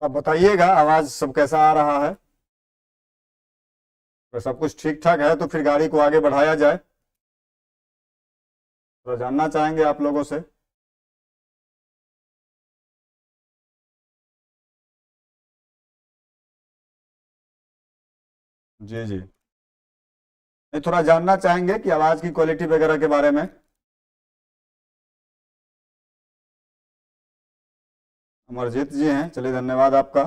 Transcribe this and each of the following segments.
अब बताइएगा आवाज सब कैसा आ रहा है। अगर सब कुछ ठीक ठाक है तो फिर गाड़ी को आगे बढ़ाया जाए। तो जानना चाहेंगे आप लोगों से। जी जी। नहीं, थोड़ा जानना चाहेंगे कि आवाज की क्वालिटी वगैरह के बारे में। अमरजीत जी हैं, चलिए धन्यवाद आपका।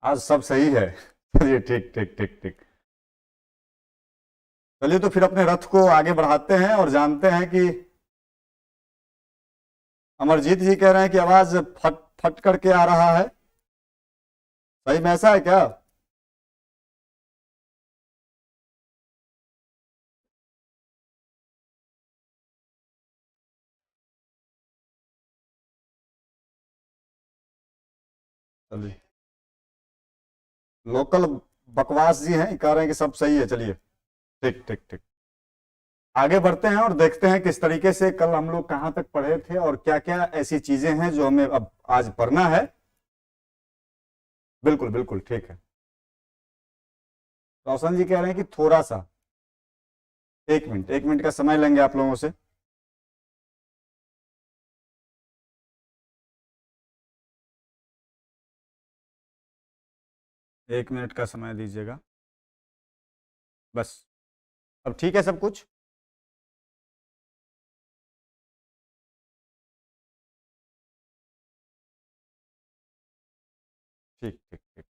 आज सब सही है। चलिए ठीक ठीक ठीक ठीक। चलिए तो फिर अपने रथ को आगे बढ़ाते हैं और जानते हैं कि अमरजीत जी कह रहे हैं कि आवाज फट फट करके आ रहा है। सही में ऐसा है क्या? चलिए। लोकल बकवास जी हैं, कह रहे हैं कि सब सही है। चलिए ठीक ठीक ठीक। आगे बढ़ते हैं और देखते हैं किस तरीके से कल हम लोग कहाँ तक पढ़े थे और क्या क्या ऐसी चीजें हैं जो हमें अब आज पढ़ना है। बिल्कुल बिल्कुल ठीक है। रोशन जी कह रहे हैं कि थोड़ा सा। एक मिनट का समय लेंगे आप लोगों से। एक मिनट का समय दीजिएगा बस। अब ठीक है सब कुछ। ठीक ठीक ठीक।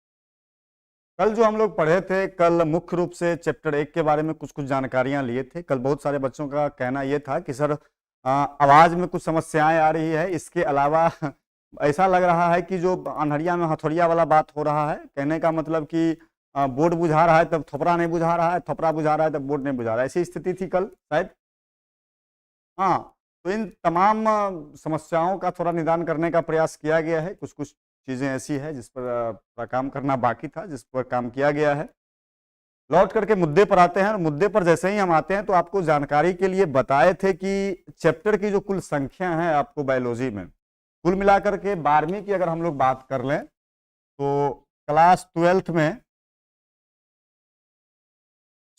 कल जो हम लोग पढ़े थे, कल मुख्य रूप से चैप्टर 1 के बारे में कुछ कुछ जानकारियां लिए थे। कल बहुत सारे बच्चों का कहना यह था कि सर आवाज में कुछ समस्याएं आ रही है, इसके अलावा ऐसा लग रहा है कि जो अनहरिया में हथौड़िया वाला बात हो रहा है। कहने का मतलब कि बोर्ड बुझा रहा है तब थोपड़ा नहीं बुझा रहा है, थोपड़ा बुझा रहा है तब बोर्ड नहीं बुझा रहा है, ऐसी स्थिति थी कल शायद। हाँ। तो इन तमाम समस्याओं का थोड़ा निदान करने का प्रयास किया गया है। कुछ कुछ चीज़ें ऐसी है जिस पर थोड़ा काम करना बाकी था, जिस पर काम किया गया है। लौट करके मुद्दे पर आते हैं और मुद्दे पर जैसे ही हम आते हैं तो आपको जानकारी के लिए बताए थे कि चैप्टर की जो कुल संख्या है आपको बायोलॉजी में, कुल मिलाकर के 12वीं की अगर हम लोग बात कर लें तो क्लास 12th में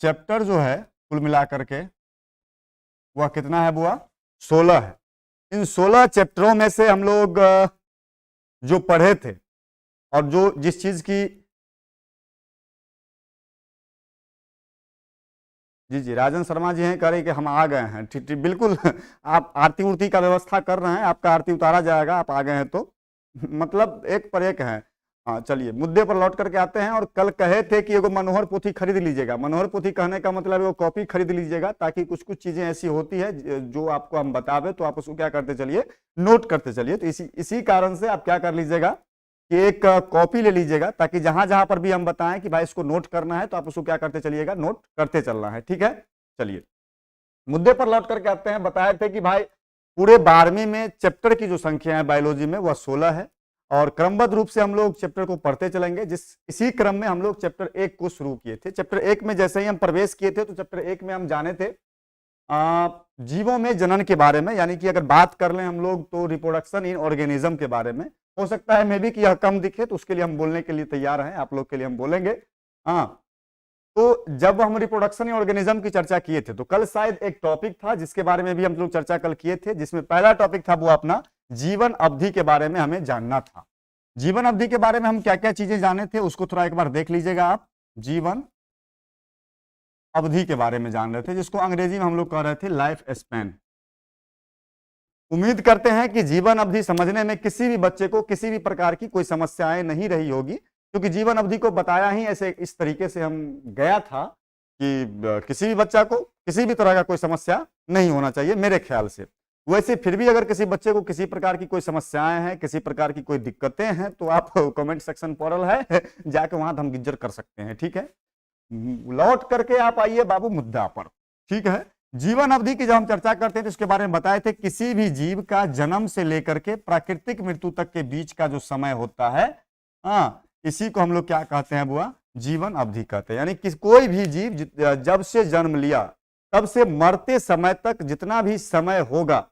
चैप्टर जो है कुल मिलाकर के वह कितना है बुआ? 16 है। इन 16 चैप्टरों में से हम लोग जो पढ़े थे और जो जिस चीज की, जी जी राजन शर्मा जी हैं, कह रहे कि हम आ गए हैं। ठीक ठीक बिल्कुल। आप आरती उरती का व्यवस्था कर रहे हैं, आपका आरती उतारा जाएगा, आप आ गए हैं तो मतलब एक पर एक है। हाँ चलिए मुद्दे पर लौट करके आते हैं। और कल कहे थे कि एगो मनोहर पोथी खरीद लीजिएगा। मनोहर पोथी कहने का मतलब एगो कॉपी खरीद लीजिएगा, ताकि कुछ कुछ चीजें ऐसी होती है जो आपको हम बतावे तो आप उसको क्या करते चलिए, नोट करते चलिए। तो इसी इसी कारण से आप क्या कर लीजिएगा कि एक कॉपी ले लीजिएगा, ताकि जहां जहां पर भी हम बताएं कि भाई इसको नोट करना है तो आप उसको क्या करते चलिएगा, नोट करते चलना है। ठीक है। चलिए मुद्दे पर लौट करके आते हैं। बताए थे कि भाई पूरे 12वीं में चैप्टर की जो संख्या है बायोलॉजी में वह 16 है और क्रमबद्ध रूप से हम लोग चैप्टर को पढ़ते चलेंगे। इसी क्रम में हम लोग चैप्टर 1 को शुरू किए थे। चैप्टर 1 में जैसे ही हम प्रवेश किए थे तो चैप्टर 1 में हम जाने थे जीवों में जनन के बारे में, यानी कि अगर बात कर लें हम लोग तो रिप्रोडक्शन इन ऑर्गेनिज्म के बारे में। हो सकता है मे बी कि यह कम दिखे तो उसके लिए हम बोलने के लिए तैयार हैं, आप लोग के लिए हम बोलेंगे। हाँ। तो जब हम रिप्रोडक्शन इन ऑर्गेनिज्म की चर्चा किए थे तो कल शायद एक टॉपिक था जिसके बारे में भी हम लोग चर्चा कल किए थे, जिसमें पहला टॉपिक था वो अपना जीवन अवधि के बारे में हमें जानना था। जीवन अवधि के बारे में हम क्या क्या चीजें जाने थे उसको थोड़ा एक बार देख लीजिएगा आप। जीवन अवधि के बारे में जान रहे थे, जिसको अंग्रेजी में हम लोग कह रहे थे लाइफ स्पैन। उम्मीद करते हैं कि जीवन अवधि समझने में किसी भी बच्चे को किसी भी प्रकार की कोई समस्याएं नहीं रही होगी, क्योंकि जीवन अवधि को बताया ही ऐसे इस तरीके से हम गया था कि किसी भी बच्चा को किसी भी तरह का कोई समस्या नहीं होना चाहिए मेरे ख्याल से। वैसे फिर भी अगर किसी बच्चे को किसी प्रकार की कोई समस्याएं हैं, किसी प्रकार की कोई दिक्कतें हैं तो आप कमेंट सेक्शन पड़ल है जाके वहां धमगिज्जर कर सकते हैं। ठीक है। लौट करके आप आइए बाबू मुद्दा पर। ठीक है। जीवन अवधि की जब हम चर्चा करते हैं तो इसके बारे में बताए थे किसी भी जीव का जन्म से लेकर के प्राकृतिक मृत्यु तक के बीच का जो समय होता है, हाँ, इसी को हम लोग क्या कहते हैं बुआ? जीवन अवधि कहते हैं। यानी कि कोई भी जीव जब से जन्म लिया तब से मरते समय तक जितना भी समय होगा,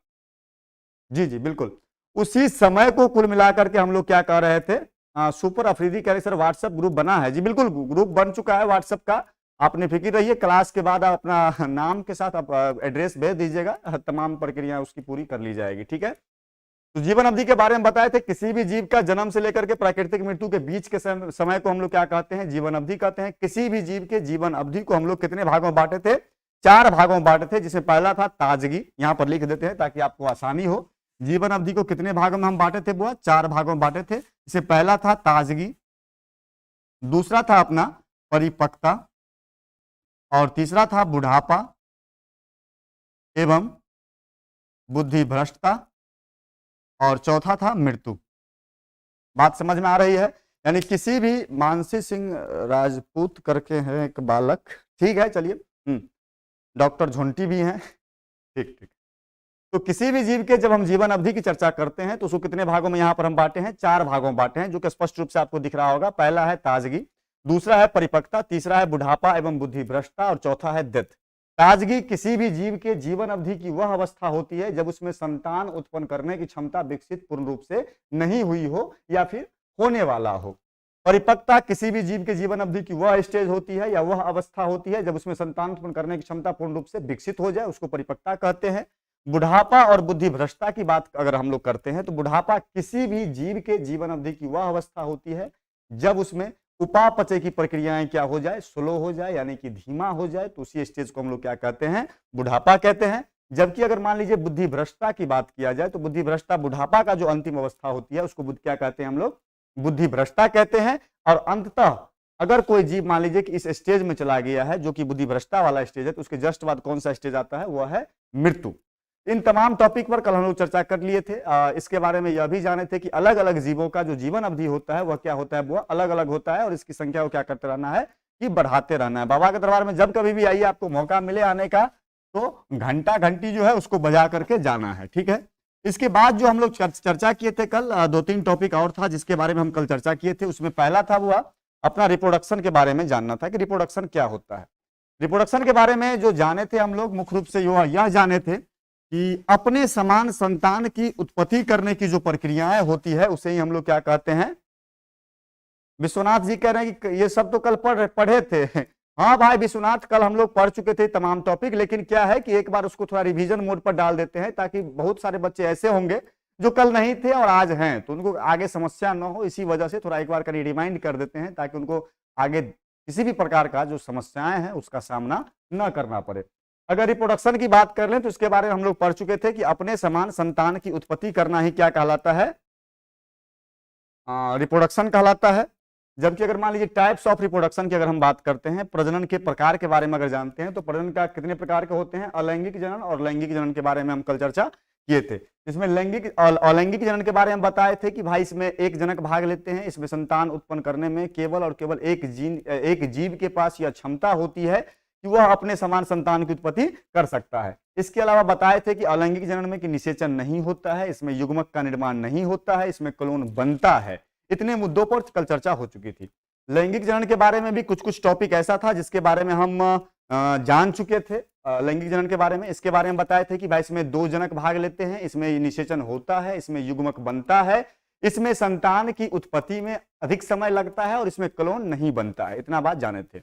जी जी बिल्कुल, उसी समय को कुल मिलाकर के हम लोग क्या कह रहे थे, सुपर अफरीदी कह रहे सर व्हाट्सएप ग्रुप बना है, जी बिल्कुल ग्रुप बन चुका है व्हाट्सएप का, आपने फिक्र रहिए, क्लास के बाद आप अपना नाम के साथ आप एड्रेस भेज दीजिएगा, तमाम प्रक्रिया उसकी पूरी कर ली जाएगी, ठीक है। तो जीवन अवधि के बारे में बताए थे, किसी भी जीव का जन्म से लेकर के प्राकृतिक मृत्यु के बीच के समय को हम लोग क्या कहते हैं, जीवन अवधि कहते हैं। किसी भी जीव के जीवन अवधि को हम लोग कितने भागों में बांटे थे, 4 भागों में बांटे थे, जिसमें पहला था ताजगी, यहां पर लिख देते हैं ताकि आपको आसानी हो। जीवन अवधि को कितने भागों में हम बांटे थे बुआ, 4 भागों में बांटे थे। इससे पहला था ताजगी, दूसरा था अपना परिपक्वता, और तीसरा था बुढ़ापा एवं बुद्धि भ्रष्टता, और चौथा था मृत्यु। बात समझ में आ रही है। यानी किसी भी मानसी सिंह राजपूत करके हैं एक बालक, ठीक है चलिए, डॉक्टर झुंटी भी हैं, ठीक ठीक। तो किसी भी जीव के जब हम जीवन अवधि की चर्चा करते हैं तो उसको कितने भागों में यहां पर हम बांटे हैं, 4 भागों में बांटे हैं, जो कि स्पष्ट रूप से आपको दिख रहा होगा। पहला है ताजगी, दूसरा है परिपक्वता, तीसरा है बुढ़ापा एवं बुद्धि भ्रष्टता, और चौथा है डेथ। ताजगी किसी भी जीव के जीवन अवधि की वह अवस्था होती है जब उसमें संतान उत्पन्न करने की क्षमता विकसित पूर्ण रूप से नहीं हुई हो या फिर होने वाला हो। परिपक्वता किसी भी जीव के जीवन अवधि की वह स्टेज होती है या वह अवस्था होती है जब उसमें संतान उत्पन्न करने की क्षमता पूर्ण रूप से विकसित हो जाए, उसको परिपक्वता कहते हैं। बुढ़ापा और बुद्धि भ्रष्टता की बात अगर हम लोग करते हैं तो बुढ़ापा किसी भी जीव के जीवन अवधि की वह अवस्था होती है जब उसमें उपापचय की प्रक्रियाएं क्या हो जाए, स्लो हो जाए, यानी कि धीमा हो जाए, तो उसी स्टेज को हम लोग क्या कहते हैं, बुढ़ापा कहते हैं। जबकि अगर मान लीजिए बुद्धि भ्रष्टता की बात किया जाए तो बुद्धि भ्रष्टता बुढ़ापा का जो अंतिम अवस्था होती है उसको क्या कहते हैं हम लोग, बुद्धि भ्रष्टता कहते हैं। और अंततः अगर कोई जीव मान लीजिए कि इस स्टेज में चला गया है जो कि बुद्धि भ्रष्टता वाला स्टेज है, तो उसके जस्ट बाद कौन सा स्टेज आता है, वह है मृत्यु। इन तमाम टॉपिक पर कल हम लोग चर्चा कर लिए थे। इसके बारे में यह भी जाने थे कि अलग अलग जीवों का जो जीवन अवधि होता है वह क्या होता है, वह अलग अलग होता है, और इसकी संख्या को क्या करते रहना है कि बढ़ाते रहना है। बाबा के दरबार में जब कभी भी आइए, आपको मौका मिले आने का, तो घंटा घंटी जो है उसको बजा करके जाना है, ठीक है। इसके बाद जो हम लोग चर्चा किए थे कल, 2-3 टॉपिक और था जिसके बारे में हम कल चर्चा किए थे। उसमें पहला था वो अपना रिप्रोडक्शन के बारे में जानना था कि रिप्रोडक्शन क्या होता है। रिप्रोडक्शन के बारे में जो जाने थे हम लोग, मुख्य रूप से यह जाने थे कि अपने समान संतान की उत्पत्ति करने की जो प्रक्रियाएं होती है उसे ही हम लोग क्या कहते हैं, विश्वनाथ जी कह रहे हैं कि ये सब तो कल पढ़े थे। हाँ भाई विश्वनाथ, कल हम लोग पढ़ चुके थे तमाम टॉपिक, लेकिन क्या है कि एक बार उसको थोड़ा रिवीजन मोड पर डाल देते हैं ताकि बहुत सारे बच्चे ऐसे होंगे जो कल नहीं थे और आज हैं, तो उनको आगे समस्या न हो, इसी वजह से थोड़ा एक बार कहीं रिमाइंड कर देते हैं ताकि उनको आगे किसी भी प्रकार का जो समस्याएं हैं उसका सामना न करना पड़े। अगर रिप्रोडक्शन की बात कर लें तो इसके बारे में हम लोग पढ़ चुके थे कि अपने समान संतान की उत्पत्ति करना ही क्या कहलाता है, रिप्रोडक्शन कहलाता है। जबकि अगर मान लीजिए टाइप्स ऑफ रिप्रोडक्शन की अगर हम बात करते हैं, प्रजनन के प्रकार के बारे में अगर जानते हैं, तो प्रजनन का कितने प्रकार के होते हैं, अलैंगिक जनन और लैंगिक जनन के बारे में हम कल चर्चा किए थे। इसमें लैंगिक और अलैंगिक जनन के बारे में बताए थे कि भाई इसमें एक जनक भाग लेते हैं, इसमें संतान उत्पन्न करने में केवल और केवल एक जीव के पास यह क्षमता होती है कि वह अपने समान संतान की उत्पत्ति कर सकता है। इसके अलावा बताए थे कि अलैंगिक जनन में कि निषेचन नहीं होता है, इसमें युग्मक का निर्माण नहीं होता है, इसमें क्लोन बनता है। इतने मुद्दों पर कल चर्चा हो चुकी थी। लैंगिक जनन के बारे में भी कुछ टॉपिक ऐसा था जिसके बारे में हम जान चुके थे। लैंगिक जनन के बारे में, इसके बारे में बताए थे कि भाई इसमें 2 जनक भाग लेते हैं, इसमें निषेचन होता है, इसमें युग्मक बनता है, इसमें संतान की उत्पत्ति में अधिक समय लगता है और इसमें क्लोन नहीं बनता है। इतना बात जाने थे।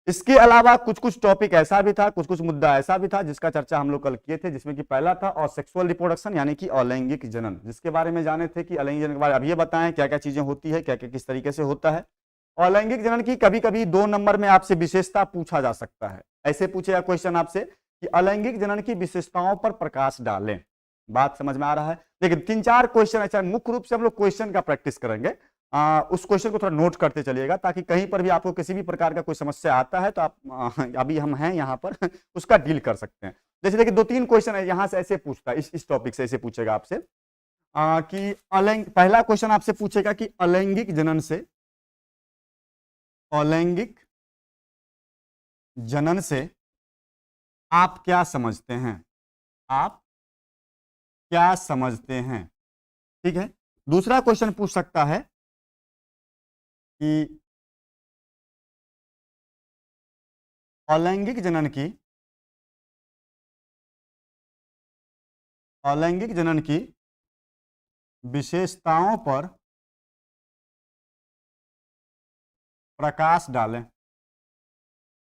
इसके अलावा कुछ टॉपिक ऐसा भी था, कुछ मुद्दा ऐसा भी था जिसका चर्चा हम लोग कल किए थे, जिसमें कि पहला था और सेक्सुअल रिप्रोडक्शन यानी कि अलैंगिक जनन, जिसके बारे में जाने थे कि अलैंगिक जनन के बारे में अब ये बताएं क्या क्या चीजें होती है, क्या क्या किस तरीके से होता है। अलैंगिक जनन की कभी कभी 2 नंबर में आपसे विशेषता पूछा जा सकता है। ऐसे पूछेगा क्वेश्चन आपसे कि अलैंगिक जनन की विशेषताओं पर प्रकाश डालें। बात समझ में आ रहा है। लेकिन 3-4 क्वेश्चन ऐसा, मुख्य रूप से हम लोग क्वेश्चन का प्रैक्टिस करेंगे। उस क्वेश्चन को थोड़ा नोट करते चलिएगा ताकि कहीं पर भी आपको किसी भी प्रकार का कोई समस्या आता है तो आप अभी हम हैं यहाँ पर उसका डील कर सकते हैं। जैसे देखिए 2-3 क्वेश्चन है यहाँ से ऐसे पूछता है, इस टॉपिक से ऐसे पूछेगा आपसे कि पहला क्वेश्चन आपसे पूछेगा कि अलैंगिक जनन से आप क्या समझते हैं, आप क्या समझते हैं, ठीक है। दूसरा क्वेश्चन पूछ सकता है कि अलैंगिक जनन की अलैंगिक जनन की विशेषताओं पर प्रकाश डालें।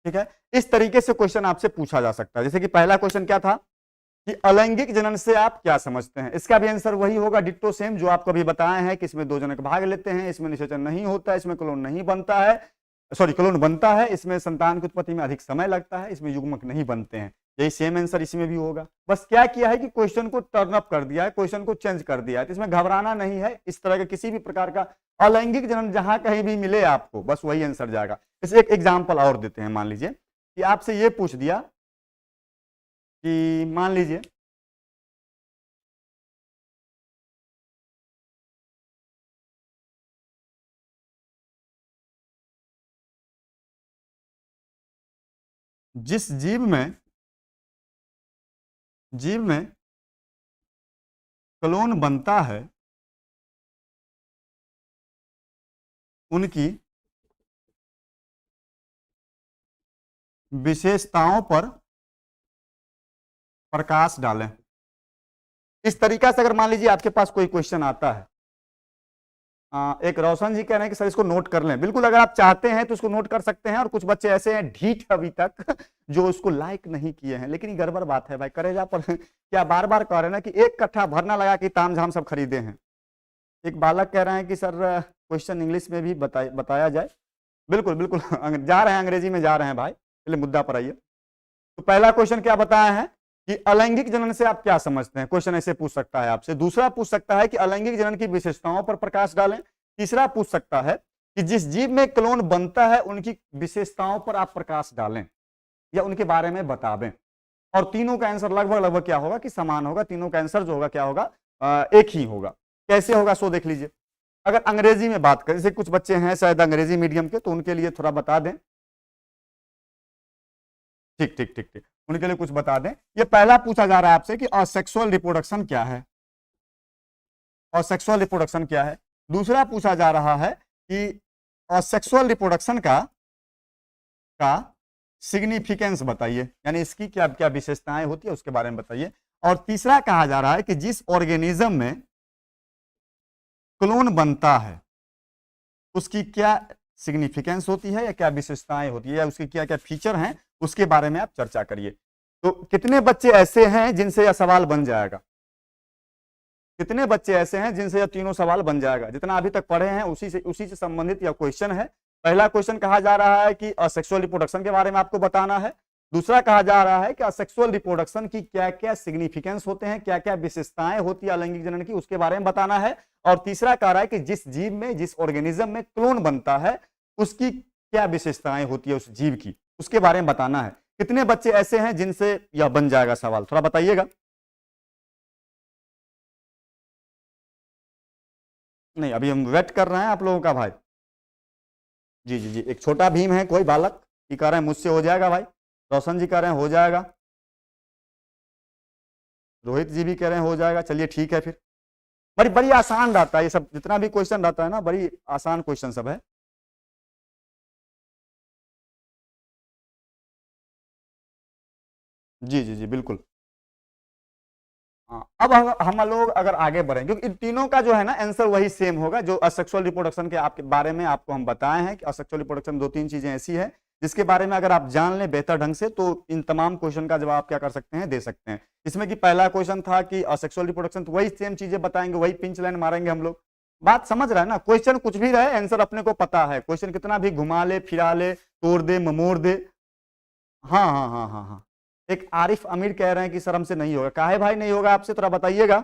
ठीक है, इस तरीके से क्वेश्चन आपसे पूछा जा सकता है। जैसे कि पहला क्वेश्चन क्या था कि अलैंगिक जनन से आप क्या समझते हैं, इसका भी आंसर वही होगा, डिट्टो सेम जो आपको अभी बताए हैं कि इसमें दो जनक भाग लेते हैं, इसमें निषेचन नहीं होता है, इसमें क्लोन नहीं बनता है, सॉरी क्लोन बनता है, इसमें संतान की उत्पत्ति में अधिक समय लगता है, इसमें युग्मक नहीं बनते हैं। यही सेम आंसर इसमें भी होगा। बस क्या किया है कि क्वेश्चन को टर्न अप कर दिया है, क्वेश्चन को चेंज कर दिया है। तो इसमें घबराना नहीं है, इस तरह के किसी भी प्रकार का अलैंगिक जनन जहां कहीं भी मिले आपको बस वही आंसर जाएगा। इस एक एग्जाम्पल और देते हैं। मान लीजिए कि आपसे ये पूछ दिया कि मान लीजिए जिस जीव में क्लोन बनता है उनकी विशेषताओं पर प्रकाश डालें। इस तरीका से अगर मान लीजिए आपके पास कोई क्वेश्चन आता है, एक रोशन जी कह रहे हैं कि सर इसको नोट कर लें। बिल्कुल, अगर आप चाहते हैं तो इसको नोट कर सकते हैं। और कुछ बच्चे ऐसे हैं ढीठ अभी तक जो इसको लाइक नहीं किए हैं, लेकिन ये गड़बड़ बात है भाई, करेजा पर क्या बार बार कह रहे हैं ना कि एक कट्ठा भरना लगा कि तामझाम सब खरीदे हैं। एक बालक कह रहे हैं कि सर क्वेश्चन इंग्लिश में भी बताया जाए। बिल्कुल बिल्कुल जा रहे हैं, अंग्रेजी में जा रहे हैं भाई, चलिए मुद्दा पर आइए। तो पहला क्वेश्चन क्या बताया है कि अलैंगिक जनन से आप क्या समझते हैं, क्वेश्चन ऐसे पूछ सकता है आपसे। दूसरा पूछ सकता है कि अलैंगिक जनन की विशेषताओं पर प्रकाश डालें। तीसरा पूछ सकता है कि जिस जीव में क्लोन बनता है उनकी विशेषताओं पर आप प्रकाश डालें या उनके बारे में बता दें। और तीनों का आंसर लगभग क्या होगा कि समान होगा। तीनों का आंसर जो होगा क्या होगा, एक ही होगा। कैसे होगा सो देख लीजिए। अगर अंग्रेजी में बात करें, जैसे कुछ बच्चे हैं शायद अंग्रेजी मीडियम के, तो उनके लिए थोड़ा बता दें। ठीक ठीक ठीक ठीक, उनके लिए कुछ बता दें। ये पहला पूछा जा रहा है आपसे कि असेक्सुअल रिप्रोडक्शन क्या है, असेक्सुअल रिप्रोडक्शन क्या है। दूसरा पूछा जा रहा है कि असेक्सुअल रिप्रोडक्शन का सिग्निफिकेंस बताइए, यानी इसकी क्या क्या विशेषताएं होती है उसके बारे में बताइए। और तीसरा कहा जा रहा है कि जिस ऑर्गेनिज्म में क्लोन बनता है उसकी क्या सिग्निफिकेंस होती है या क्या विशेषताएं होती है या उसके क्या क्या फीचर हैं, उसके बारे में आप चर्चा करिए। तो कितने बच्चे ऐसे हैं जिनसे यह सवाल बन जाएगा, कितने बच्चे ऐसे हैं जिनसे यह तीनों सवाल बन जाएगा। जितना अभी तक पढ़े हैं उसी से संबंधित यह क्वेश्चन है। पहला क्वेश्चन कहा जा रहा है कि असेक्सुअल रिप्रोडक्शन के बारे में आपको बताना है। दूसरा कहा जा रहा है कि असेक्सुअल रिप्रोडक्शन की क्या क्या सिग्निफिकेंस होते हैं, क्या क्या विशेषताएं होती है अलैंगिक जनन की, उसके बारे में बताना है। और तीसरा कह रहा है कि जिस जीव में, जिस ऑर्गेनिज्म में क्लोन बनता है उसकी क्या विशेषताएं होती है उस जीव की, उसके बारे में बताना है। कितने बच्चे ऐसे हैं जिनसे यह बन जाएगा सवाल, थोड़ा बताइएगा। नहीं, अभी हम वेट कर रहे हैं आप लोगों का भाई। जी जी जी, एक छोटा भीम है कोई बालक ये कह रहे हैं मुझसे हो जाएगा भाई। रोशन जी कह रहे हैं हो जाएगा, रोहित जी भी कह रहे हैं हो जाएगा। चलिए ठीक है फिर। बड़ी बड़ी आसान रहता है ये सब, जितना भी क्वेश्चन रहता है ना बड़ी आसान क्वेश्चन सब है। जी जी जी बिल्कुल। हाँ, अब हम लोग अगर आगे बढ़ें, क्योंकि इन तीनों का जो है ना आंसर वही सेम होगा जो असेक्सुअल रिप्रोडक्शन के आपके बारे में आपको हम बताए हैं कि असेक्सुअल रिप्रोडक्शन दो तीन चीजें ऐसी है जिसके बारे में अगर आप जान लें बेहतर ढंग से तो इन तमाम क्वेश्चन का जवाब क्या कर सकते हैं, दे सकते हैं। इसमें कि पहला क्वेश्चन था कि असेक्सुअल रिप्रोडक्शन, तो वही सेम चीजें बताएंगे, वही पिंच लाइन मारेंगे हम लोग। बात समझ रहा है ना, क्वेश्चन कुछ भी रहे आंसर अपने को पता है। क्वेश्चन कितना भी घुमा ले फिरा ले तोड़ दे ममोड़ दे। हाँ हाँ हाँ हाँ हाँ। एक आरिफ अमीर कह रहे हैं कि सर हमसे नहीं होगा। काहे भाई नहीं होगा आपसे, थोड़ा बताइएगा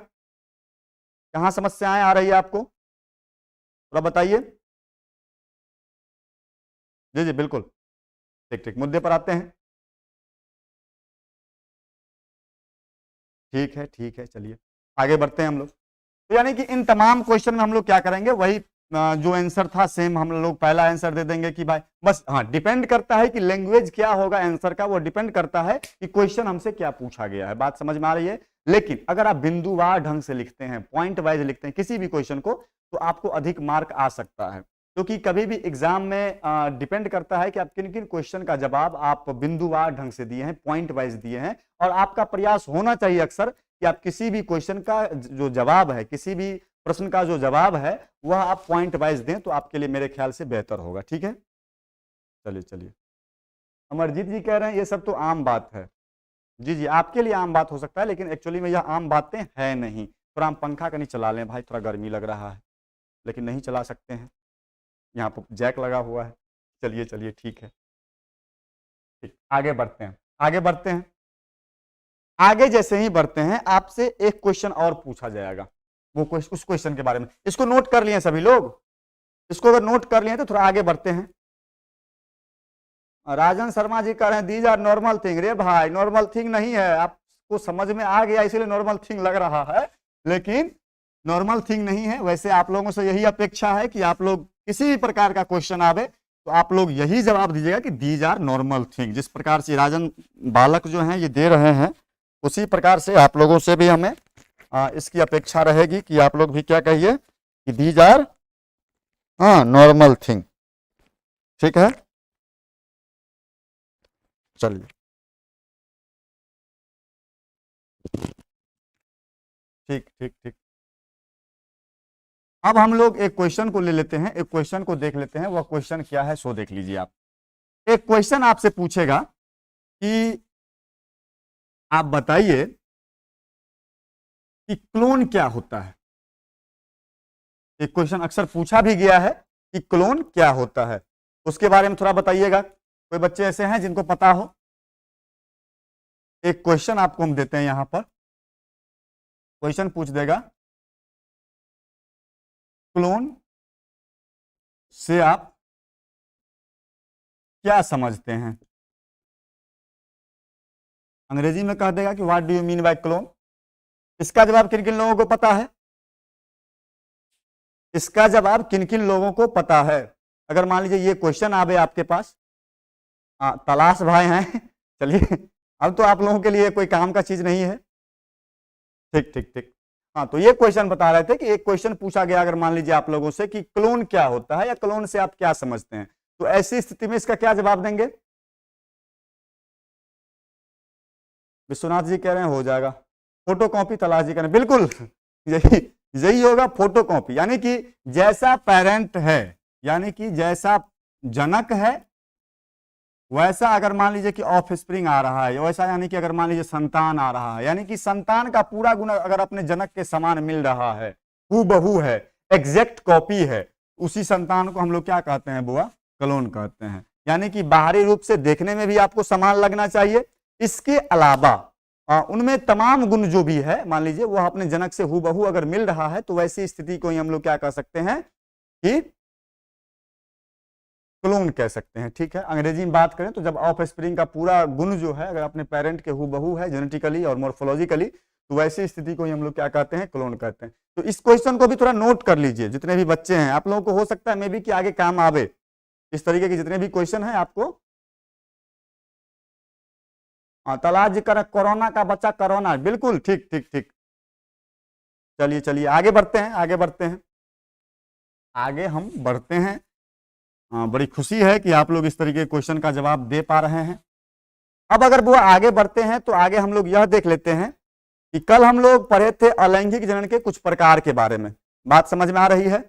कहाँ समस्याएं आ रही है आपको, थोड़ा बताइए। जी जी बिल्कुल, ठीक ठीक, मुद्दे पर आते हैं। ठीक है चलिए आगे बढ़ते हैं हम लोग। तो यानी कि इन तमाम क्वेश्चन में हम लोग क्या करेंगे, वही जो आंसर था सेम हम लोग पहला आंसर दे देंगे कि भाई बस। हाँ, डिपेंड करता है कि लैंग्वेज क्या होगा आंसर का, वो डिपेंड करता है कि क्वेश्चन हमसे क्या पूछा गया है। बात समझ में आ रही है। लेकिन अगर आप बिंदुवार ढंग से लिखते हैं, पॉइंट वाइज लिखते हैं किसी भी क्वेश्चन को, तो आपको अधिक मार्क आ सकता है। क्योंकि कभी भी एग्जाम में डिपेंड करता है कि आप किन किन क्वेश्चन का जवाब आप बिंदुवार ढंग से दिए हैं, पॉइंट वाइज दिए हैं। और आपका प्रयास होना चाहिए अक्सर कि आप किसी भी क्वेश्चन का जो जवाब है, किसी भी प्रश्न का जो जवाब है वह आप पॉइंट वाइज दें तो आपके लिए मेरे ख्याल से बेहतर होगा। ठीक है, चलिए चलिए। अमरजीत जी कह रहे हैं ये सब तो आम बात है। जी जी, आपके लिए आम बात हो सकता है, लेकिन एक्चुअली में यह आम बातें है नहीं। थोड़ा हम पंखा का नहीं चला लें भाई, थोड़ा गर्मी लग रहा है, लेकिन नहीं चला सकते हैं, यहाँ पर जैक लगा हुआ है। चलिए चलिए, ठीक है, ठीक, आगे बढ़ते हैं, आगे बढ़ते हैं। आगे जैसे ही बढ़ते हैं आपसे एक क्वेश्चन और पूछा जाएगा, वो उस क्वेश्चन के बारे में। इसको नोट कर लिए सभी लोग? इसको अगर नोट कर लिए तो थोड़ा आगे बढ़ते हैं। राजन शर्मा जी कह रहे हैं दीज आर नॉर्मल थिंग। रे भाई, नॉर्मल थिंग नहीं है, आपको समझ में आ गया इसलिए नॉर्मल थिंग लग रहा है, लेकिन नॉर्मल थिंग नहीं है। वैसे आप लोगों से यही अपेक्षा है कि आप लोग किसी भी प्रकार का क्वेश्चन आवे तो आप लोग यही जवाब दीजिएगा कि दीज आर नॉर्मल थिंग। जिस प्रकार से राजन बालक जो हैं ये दे रहे हैं, उसी प्रकार से आप लोगों से भी हमें इसकी अपेक्षा रहेगी कि आप लोग भी क्या कहिए कि दीज आर नॉर्मल थिंग। ठीक है, चलिए, ठीक ठीक ठीक। अब हम लोग एक क्वेश्चन को ले लेते हैं, एक क्वेश्चन को देख लेते हैं। वह क्वेश्चन क्या है सो देख लीजिए आप। एक क्वेश्चन आपसे पूछेगा कि आप बताइए कि क्लोन क्या होता है। एक क्वेश्चन अक्सर पूछा भी गया है कि क्लोन क्या होता है, उसके बारे में थोड़ा बताइएगा। कोई बच्चे ऐसे हैं जिनको पता हो? एक क्वेश्चन आपको हम देते हैं, यहां पर क्वेश्चन पूछ देगा क्लोन से आप क्या समझते हैं। अंग्रेजी में कह देगा कि what do you mean by clone. इसका जवाब किन किन लोगों को पता है? इसका जवाब किन किन लोगों को पता है? अगर मान लीजिए ये क्वेश्चन आवे आपके पास, तलाश भाई हैं चलिए, अब तो आप लोगों के लिए कोई काम का चीज नहीं है। ठीक ठीक ठीक, हाँ, तो ये क्वेश्चन बता रहे थे कि एक क्वेश्चन पूछा गया अगर मान लीजिए आप लोगों से कि क्लोन क्या होता है या क्लोन से आप क्या समझते हैं, तो ऐसी स्थिति में इसका क्या जवाब देंगे? विश्वनाथ जी कह रहे हैं हो जाएगा। फोटोकॉपी तलाश जी कह रहे हैं बिल्कुल यही यही होगा, फोटोकॉपी। यानी कि जैसा पेरेंट है, यानी कि जैसा जनक है, वैसा अगर मान लीजिए कि ऑफ स्प्रिंग आ रहा है, वैसा यानी कि अगर मान लीजिए संतान आ रहा है, यानी कि संतान का पूरा गुण अगर अपने जनक के समान मिल रहा है, हूबहू है, एग्जैक्ट कॉपी है, उसी संतान को हम लोग क्या कहते हैं बुआ? क्लोन कहते हैं। यानी कि बाहरी रूप से देखने में भी आपको समान लगना चाहिए, इसके अलावा उनमें तमाम गुण जो भी है मान लीजिए वह अपने जनक से हूबहू अगर मिल रहा है, तो वैसी स्थिति को ही हम लोग क्या कह सकते हैं कि क्लोन कह सकते हैं। ठीक है, अंग्रेजी में बात करें तो जब ऑफ स्प्रिंग का पूरा गुण जो है अगर अपने पेरेंट के हूबहू है जेनेटिकली और मोर्फोलॉजिकली, तो वैसी स्थिति को ही हम लोग क्या कहते हैं? क्लोन कहते हैं। तो इस क्वेश्चन को भी थोड़ा नोट कर लीजिए, जितने भी बच्चे हैं आप लोगों को हो सकता है मे बी कि आगे काम आवे इस तरीके के जितने भी क्वेश्चन है आपको। तलाश जी कर कोरोना का बच्चा कोरोना, बिल्कुल ठीक ठीक ठीक। चलिए चलिए आगे बढ़ते हैं, आगे बढ़ते हैं, आगे हम बढ़ते हैं। बड़ी खुशी है कि आप लोग इस तरीके के क्वेश्चन का जवाब दे पा रहे हैं। अब अगर वो आगे बढ़ते हैं तो आगे हम लोग यह देख लेते हैं कि कल हम लोग पढ़े थे अलैंगिक जनन के कुछ प्रकार के बारे में। बात समझ में आ रही है?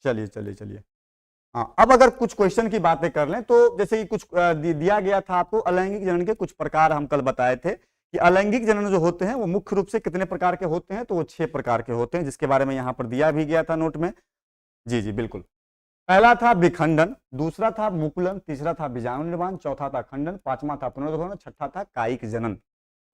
चलिए चलिए चलिए, हाँ, अब अगर कुछ क्वेश्चन की बातें कर लें तो जैसे कि कुछ दिया गया था आपको अलैंगिक जनन के कुछ प्रकार हम कल बताए थे कि अलैंगिक जनन जो होते हैं वो मुख्य रूप से कितने प्रकार के होते हैं, तो वो 6 प्रकार के होते हैं, जिसके बारे में यहाँ पर दिया भी गया था नोट में। जी जी बिल्कुल। पहला था विखंडन, दूसरा था मुकुलन, तीसरा था बीजाणु निर्माण, चौथा था खंडन, पांचवा था पुनर्भरण, छठा था कायिक जनन।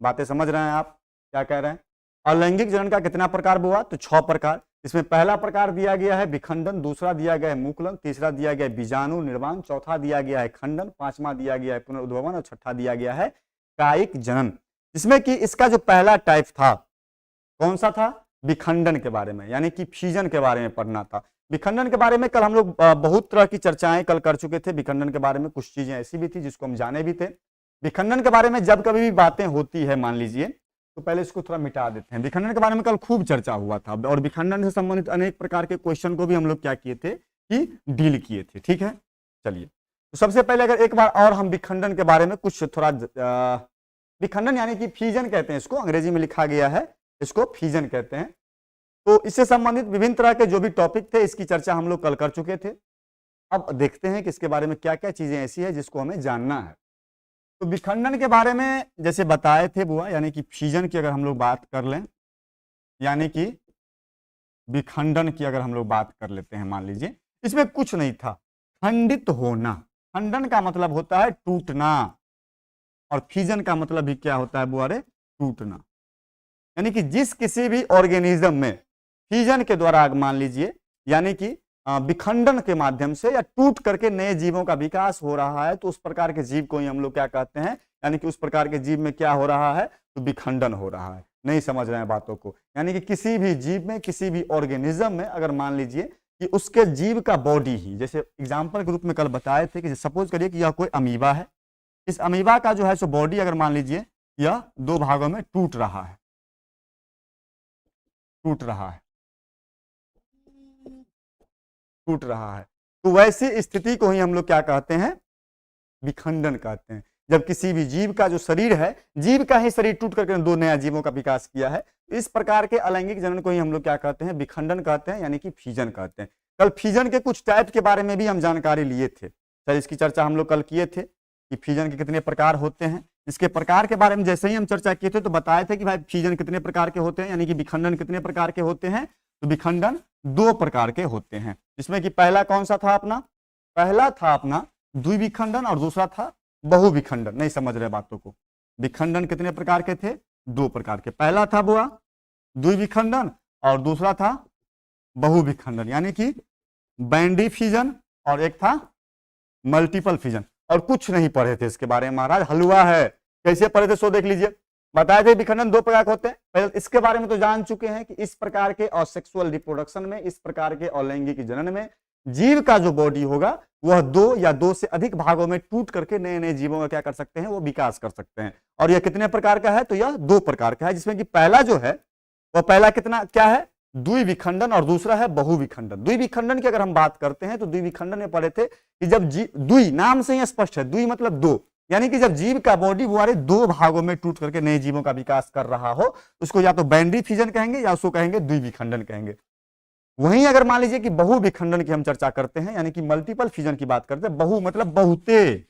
बातें समझ रहे हैं आप क्या कह रहे हैं? अलैंगिक जनन का कितना प्रकार हुआ? तो 6 प्रकार। इसमें पहला प्रकार दिया गया है विखंडन, दूसरा दिया गया है मुकुलन, तीसरा दिया गया है बीजाणु निर्माण, चौथा दिया गया है खंडन, पांचवा दिया गया है पुनरुद्भवन और छठा दिया गया है कायिक जनन। जिसमें कि इसका जो पहला टाइप था कौन सा था? विखंडन के बारे में, यानी कि फ्यूजन के बारे में पढ़ना था। विखंडन के बारे में कल हम लोग बहुत तरह की चर्चाएं कल कर चुके थे। विखंडन के बारे में कुछ चीजें ऐसी भी थी जिसको हम जाने भी थे। विखंडन के बारे में जब कभी भी बातें होती है मान लीजिए तो पहले इसको थोड़ा मिटा देते हैं। विखंडन के बारे में कल खूब चर्चा हुआ था और विखंडन से संबंधित अनेक प्रकार के क्वेश्चन को भी हम लोग क्या किए थे कि डील किए थे। ठीक है, चलिए तो सबसे पहले अगर एक बार और हम विखंडन के बारे में कुछ थोड़ा विखंडन यानी कि फ्यूजन कहते हैं इसको, अंग्रेजी में लिखा गया है, इसको फ्यूजन कहते हैं। तो इससे संबंधित विभिन्न तरह के जो भी टॉपिक थे इसकी चर्चा हम लोग कल कर चुके थे। अब देखते हैं कि इसके बारे में क्या क्या चीजें ऐसी है जिसको हमें जानना है। तो विखंडन के बारे में जैसे बताए थे बुआ, यानी कि फ्यूजन की अगर हम लोग बात कर लें, यानी कि विखंडन की अगर हम लोग बात कर लेते हैं, मान लीजिए इसमें कुछ नहीं था, खंडित होना। खंडन का मतलब होता है टूटना, और फ्यूजन का मतलब भी क्या होता है बुआ रे, टूटना। यानी कि जिस किसी भी ऑर्गेनिज्म में फ्यूजन के द्वारा मान लीजिए, यानी कि विखंडन के माध्यम से या टूट करके नए जीवों का विकास हो रहा है, तो उस प्रकार के जीव को ही हम लोग क्या कहते हैं, यानी कि उस प्रकार के जीव में क्या हो रहा है, तो विखंडन हो रहा है। नहीं समझ रहे हैं बातों को? यानी कि किसी भी जीव में, किसी भी ऑर्गेनिज्म में अगर मान लीजिए कि उसके जीव का बॉडी ही, जैसे एग्जाम्पल के रूप में कल बताए थे कि सपोज करिए कि यह कोई अमीबा है, इस अमीबा का जो है सो बॉडी अगर मान लीजिए यह दो भागों में टूट रहा है, टूट रहा है, टूट रहा है, तो वैसी स्थिति को ही हम लोग क्या कहते हैं, विखंडन कहते हैं। जब किसी भी जीव का जो शरीर है, जीव का ही शरीर टूट करके दो नया जीवों का विकास किया है, इस प्रकार के अलैंगिक जनन को ही हम लोग क्या कहते हैं, विखंडन कहते हैं, यानी कि फ्यूजन कहते हैं। कल फ्यूजन के कुछ टाइप के बारे में भी हम जानकारी लिए थे सर, इसकी चर्चा हम लोग कल किए थे कि फ्यूजन के कितने प्रकार होते हैं। इसके प्रकार के बारे में जैसे ही हम चर्चा किए थे तो बताए थे कि भाई फ्यूजन कितने प्रकार के होते हैं, यानी कि विखंडन कितने प्रकार के होते हैं। तो विखंडन दो प्रकार के होते हैं, जिसमें कि पहला कौन सा था अपना, पहला था अपना द्विविखंडन और दूसरा था बहुविखंडन। नहीं समझ रहे बातों को? विखंडन कितने प्रकार के थे, दो प्रकार के। पहला था बुआ द्विविखंडन और दूसरा था बहुविखंडन, यानी कि बैंडी फ्यूजन, और एक था मल्टीपल फ्यूजन। और कुछ नहीं पढ़े थे इसके बारे में महाराज, हलवा है। कैसे पढ़े थे सो देख लीजिए। बताए थे विखंडन दो प्रकार के होते हैं, पहले इसके बारे में तो जान चुके हैं कि इस प्रकार के असेक्सुअल रिप्रोडक्शन में, इस प्रकार के अलैंगिक जनन में जीव का जो बॉडी होगा वह दो या दो से अधिक भागों में टूट करके नए नए जीवों का क्या कर सकते हैं, वो विकास कर सकते हैं। और यह कितने प्रकार का है, तो यह दो प्रकार का है, जिसमें कि पहला जो है वह पहला कितना क्या है, द्विविखंडन, और दूसरा है बहुविखंडन। द्विविखंडन की अगर हम बात करते हैं तो द्विविखंडन में पढ़े थे कि जब द्वि नाम से ही स्पष्ट है, द्वि मतलब दो, यानी कि जब जीव का बॉडी वो दो भागों में टूट करके नए जीवों का विकास कर रहा हो, उसको या तो बैंडी फ्यूजन कहेंगे या उसको कहेंगे द्विविखंडन कहेंगे। वहीं अगर मान लीजिए कि बहुविखंडन की हम चर्चा करते हैं, यानी कि मल्टीपल फ्यूजन की बात करते हैं, बहु मतलब बहुते,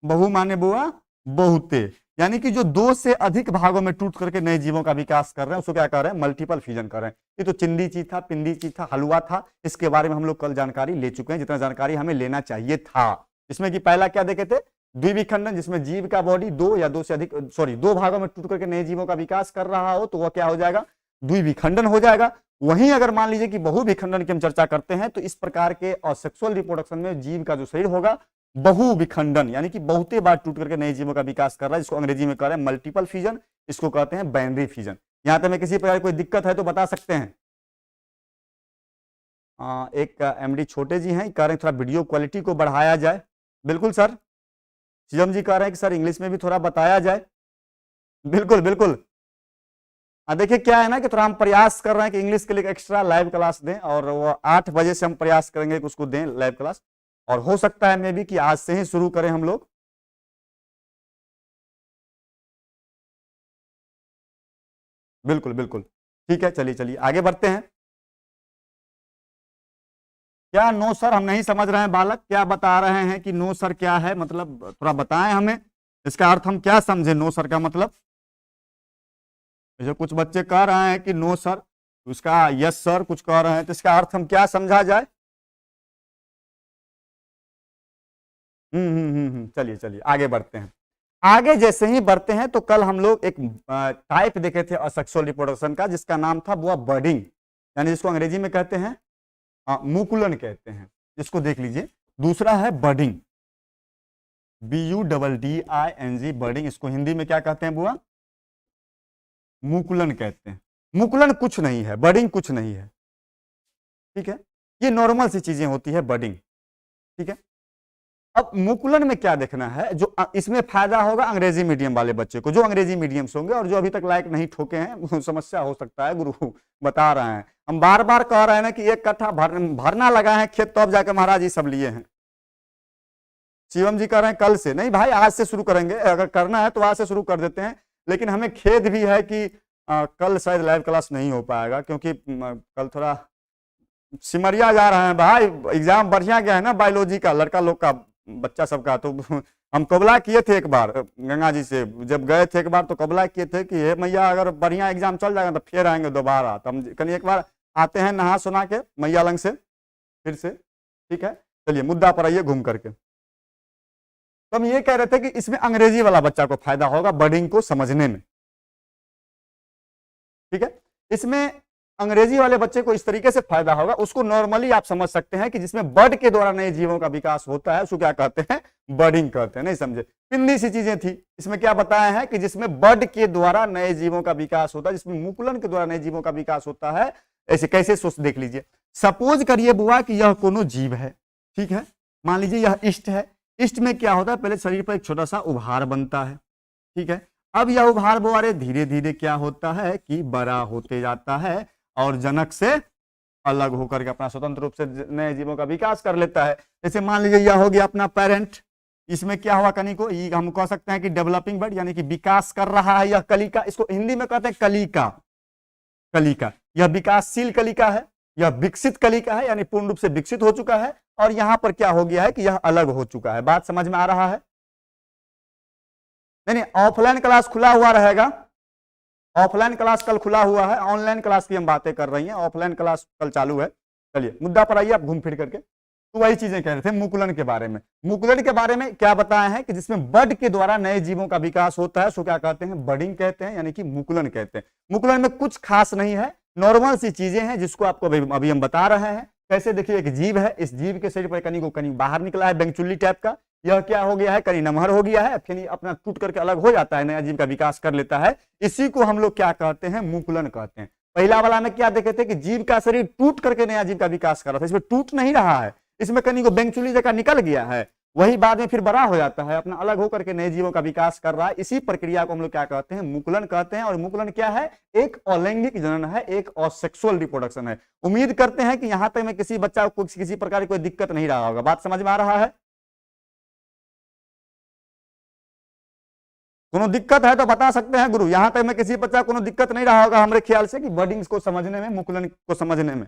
बहु माने बुआ बहुते, यानी कि जो दो से अधिक भागों में टूट करके नए जीवों का विकास कर रहे हैं उसको क्या कर रहे हैं, मल्टीपल फ्यूजन कर रहे हैं। ये तो चिंदी चीज था, पिंडी चीज था, हलवा था, इसके बारे में हम लोग कल जानकारी ले चुके हैं, जितना जानकारी हमें लेना चाहिए था। इसमें कि पहला क्या देखे थे, द्विविखंडन, जिसमें जीव का बॉडी दो या दो से अधिक दो भागों में टूट करके नए जीवों का विकास कर रहा हो, तो वह क्या हो जाएगा, द्विविखंडन हो जाएगा। वहीं अगर मान लीजिए कि बहुविखंडन की हम चर्चा करते हैं तो इस प्रकार के असेक्सुअल रिप्रोडक्शन में जीव का जो शरीर होगा बहुविखंडन, यानी कि बहुते बार टूट करके नए जीवों का विकास कर रहा है, जिसको अंग्रेजी में कह रहे हैं मल्टीपल फ्यूजन, इसको कहते हैं बाइनरी फ्यूजन। यहां तक में किसी प्रकार कोई दिक्कत है तो बता सकते हैं। एक एमडी छोटे जी हैं, कह रहे हैं थोड़ा वीडियो क्वालिटी को बढ़ाया जाए। बिल्कुल सर। शिवम जी कह रहे हैं कि सर इंग्लिश में भी थोड़ा बताया जाए। बिल्कुल बिल्कुल। देखिए क्या है ना कि थोड़ा हम प्रयास कर रहे हैं कि इंग्लिश के लिए एक्स्ट्रा लाइव क्लास दें, और वो 8 बजे से हम प्रयास करेंगे कि उसको दें लाइव क्लास, और हो सकता है मे भी कि आज से ही शुरू करें हम लोग। बिल्कुल बिल्कुल ठीक है, चलिए चलिए आगे बढ़ते हैं। क्या नो सर, हम नहीं समझ रहे हैं बालक, क्या बता रहे हैं कि नो सर क्या है, मतलब थोड़ा बताएं हमें, इसका अर्थ हम क्या समझे नो सर का मतलब। जो कुछ बच्चे कह रहे हैं कि नो सर, उसका यस सर कुछ कह रहे हैं, तो इसका अर्थ हम क्या समझा जाए। चलिए चलिए आगे बढ़ते हैं। आगे जैसे ही बढ़ते हैं तो कल हम लोग एक टाइप देखे थे असेक्सुअल रिप्रोडक्शन का, जिसका नाम था वो बर्डिंग, यानी जिसको अंग्रेजी में कहते हैं मुकुलन कहते हैं, जिसको देख लीजिए। दूसरा है बर्डिंग, BUDDING बर्डिंग, इसको हिंदी में क्या कहते हैं बुआ, मुकुलन कहते हैं। मुकुलन कुछ नहीं है, बर्डिंग कुछ नहीं है, ठीक है, ये नॉर्मल सी चीजें होती है बर्डिंग, ठीक है। अब मुकुलन में क्या देखना है, जो इसमें फायदा होगा अंग्रेजी मीडियम वाले बच्चे को, जो अंग्रेजी मीडियम से होंगे, और जो अभी तक लायक नहीं ठोके हैं समस्या हो सकता है, गुरु बता रहे हैं। हम बार बार कह रहे हैं ना कि 1 कट्ठा भरना लगा है खेत, तो अब जाकर महाराज ये सब लिए हैं। शिवम जी कह रहे हैं कल से, नहीं भाई आज से शुरू करेंगे, अगर करना है तो आज से शुरू कर देते हैं। लेकिन हमें खेद भी है कि कल शायद लाइव क्लास नहीं हो पाएगा, क्योंकि कल थोड़ा सिमरिया जा रहे हैं भाई, एग्जाम बढ़िया गया है ना बायोलॉजी का, लड़का लोग का, बच्चा सबका। तो हम कबला किए थे एक बार गंगा जी से, जब गए थे एक बार तो कबला किए थे कि हे मैया अगर बढ़िया एग्जाम चल जाएगा तो फिर आएंगे दोबारा। तो हम कहीं एक बार आते हैं नहा सुना के मैया लंग से फिर से, ठीक है। चलिए मुद्दा पर आइए घूम करके। तो हम ये कह रहे थे कि इसमें अंग्रेजी वाला बच्चा को फायदा होगा वर्डिंग को समझने में, ठीक है। इसमें अंग्रेजी वाले बच्चे को इस तरीके से फायदा होगा, उसको नॉर्मली आप समझ सकते हैं कि जिसमें बर्ड के द्वारा नए जीवों का विकास होता है उसको क्या कहते हैं, बर्डिंग कहते हैं। नहीं समझे, पिंदी सी चीजें थी। इसमें क्या बताया है कि जिसमें बर्ड के द्वारा नए जीवों का विकास होता है, जिसमें मुकुलन के द्वारा नए जीवों का विकास होता है। ऐसे कैसे सोच देख लीजिए, सपोज करिए बुआ कि यह कोनो जीव है, ठीक है। मान लीजिए यह इष्ट है। इष्ट में क्या होता है, पहले शरीर पर एक छोटा सा उभार बनता है, ठीक है। अब यह उभार बुआरे धीरे धीरे क्या होता है कि बड़ा होते जाता है और जनक से अलग होकर के अपना स्वतंत्र रूप से नए जीवों का विकास कर लेता है। जैसे मान लीजिए यह हो गया अपना पेरेंट, इसमें क्या हुआ कनी को, ये हम कह सकते हैं कि डेवलपिंग बर्ड, यानी कि विकास कर रहा है यह कलिका, इसको हिंदी में कहते हैं कलिका। कलिका, यह विकासशील कलिका है, यह विकसित कलिका है, यानी पूर्ण रूप से विकसित हो चुका है। और यहां पर क्या हो गया है कि यह अलग हो चुका है। बात समझ में आ रहा है? नहीं, ऑफलाइन क्लास खुला हुआ रहेगा, ऑफलाइन क्लास कल खुला हुआ है, ऑनलाइन क्लास की हम बातें कर रही हैं, ऑफलाइन क्लास कल चालू है। चलिए मुद्दा पर आइए आप घूम फिर करके। तो वही चीजें कह रहे थे मुकुलन के बारे में। मुकुलन के बारे में क्या बताया है कि जिसमें बर्ड के द्वारा नए जीवों का विकास होता है उसको क्या कहते हैं, बर्डिंग कहते हैं, यानी कि मुकुलन कहते हैं। मुकुलन में कुछ खास नहीं है, नॉर्मल सी चीजें हैं जिसको आपको अभी हम बता रहे हैं। कैसे, देखिए एक जीव है, इस जीव के शरीर पर कनी को कनी बाहर निकला है बेंचुल्ली टाइप का, यह क्या हो गया है, कहीं नमहर हो गया है, फिर अपना टूट करके अलग हो जाता है, नया जीव का विकास कर लेता है। इसी को हम लोग क्या कहते हैं, मुकुलन कहते हैं। पहला वाला में क्या देखे थे कि जीव का शरीर टूट करके नया जीव का विकास कर रहा था, इसमें टूट नहीं रहा है, इसमें कहीं को बेंचुली जगह निकल गया है, वही बाद में फिर बड़ा हो जाता है, अपना अलग होकर के नए जीवों का विकास कर रहा है। इसी प्रक्रिया को हम लोग क्या कहते हैं, मुकुलन कहते हैं। और मुकुलन क्या है, एक अलैंगिक जनन है, एक असेक्सुअल रिप्रोडक्शन है। उम्मीद करते हैं कि यहां तक में किसी बच्चा को किसी प्रकार की कोई दिक्कत नहीं रहा होगा। बात समझ में आ रहा है? कोनो दिक्कत है तो बता सकते हैं गुरु, यहां तक में किसी बच्चा को दिक्कत नहीं रहा होगा हमारे ख्याल से कि बर्डिंग को समझने में, मुकुलन को समझने में।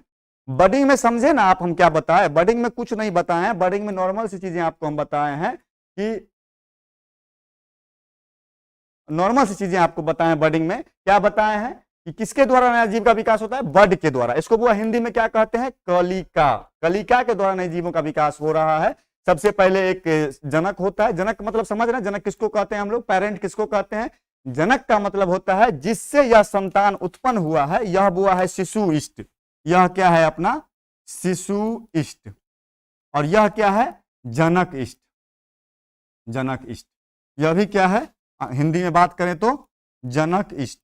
बर्डिंग में समझे ना आप हम क्या बताएं, बर्डिंग में कुछ नहीं बताए, बर्डिंग में नॉर्मल सी चीजें आपको हम बताए हैं कि नॉर्मल सी चीजें आपको बताए हैं। बर्डिंग में क्या बताए हैं कि किसके द्वारा नया जीव का विकास होता है, बर्ड के द्वारा। इसको वो हिंदी में क्या कहते हैं, कलिका। कलिका के द्वारा नए जीवों का विकास हो रहा है। सबसे पहले एक जनक होता है, जनक मतलब समझ रहे हैं, जनक किसको कहते हैं हम लोग, पेरेंट किसको कहते हैं। जनक का मतलब होता है जिससे यह संतान उत्पन्न हुआ है, यह हुआ है शिशु इष्ट। यह क्या है अपना शिशु इष्ट, और यह क्या है जनक इष्ट। जनक इष्ट यह भी क्या है, हिंदी में बात करें तो जनक इष्ट,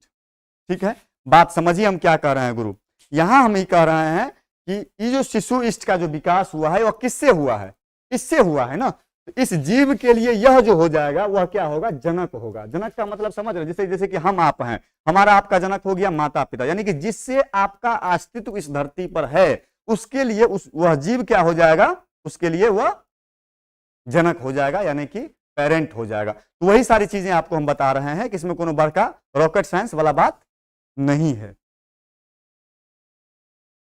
ठीक है। बात समझिए हम क्या कह रहे हैं गुरु, यहां हम ये कह रहे हैं कि ये जो शिशु इष्ट का जो विकास हुआ है वह किससे हुआ है, इससे हुआ है ना। तो इस जीव के लिए यह जो हो जाएगा वह क्या होगा, जनक होगा। जनक का मतलब समझ रहे, जैसे कि हम आप हैं, हमारा आपका जनक हो गया माता पिता, यानी कि जिससे आपका अस्तित्व इस धरती पर है उसके लिए वह जीव क्या हो जाएगा, उसके लिए वह जनक हो जाएगा, यानी कि पेरेंट हो जाएगा। तो वही सारी चीजें आपको हम बता रहे हैं कि इसमें कोनो बड़का रॉकेट साइंस वाला बात नहीं है।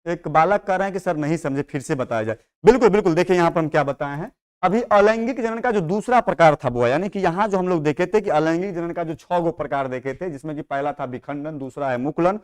एक बालक कह रहे हैं कि सर नहीं समझे, फिर से बताया जाए। बिल्कुल बिल्कुल, देखिए यहाँ पर हम क्या बताए हैं। अभी अलैंगिक जनन का जो दूसरा प्रकार था वो, यानी कि यहाँ जो हम लोग देखे थे कि अलैंगिक जनन का जो 6 गो प्रकार देखे थे, जिसमें कि पहला था विखंडन, दूसरा है मुकुलन,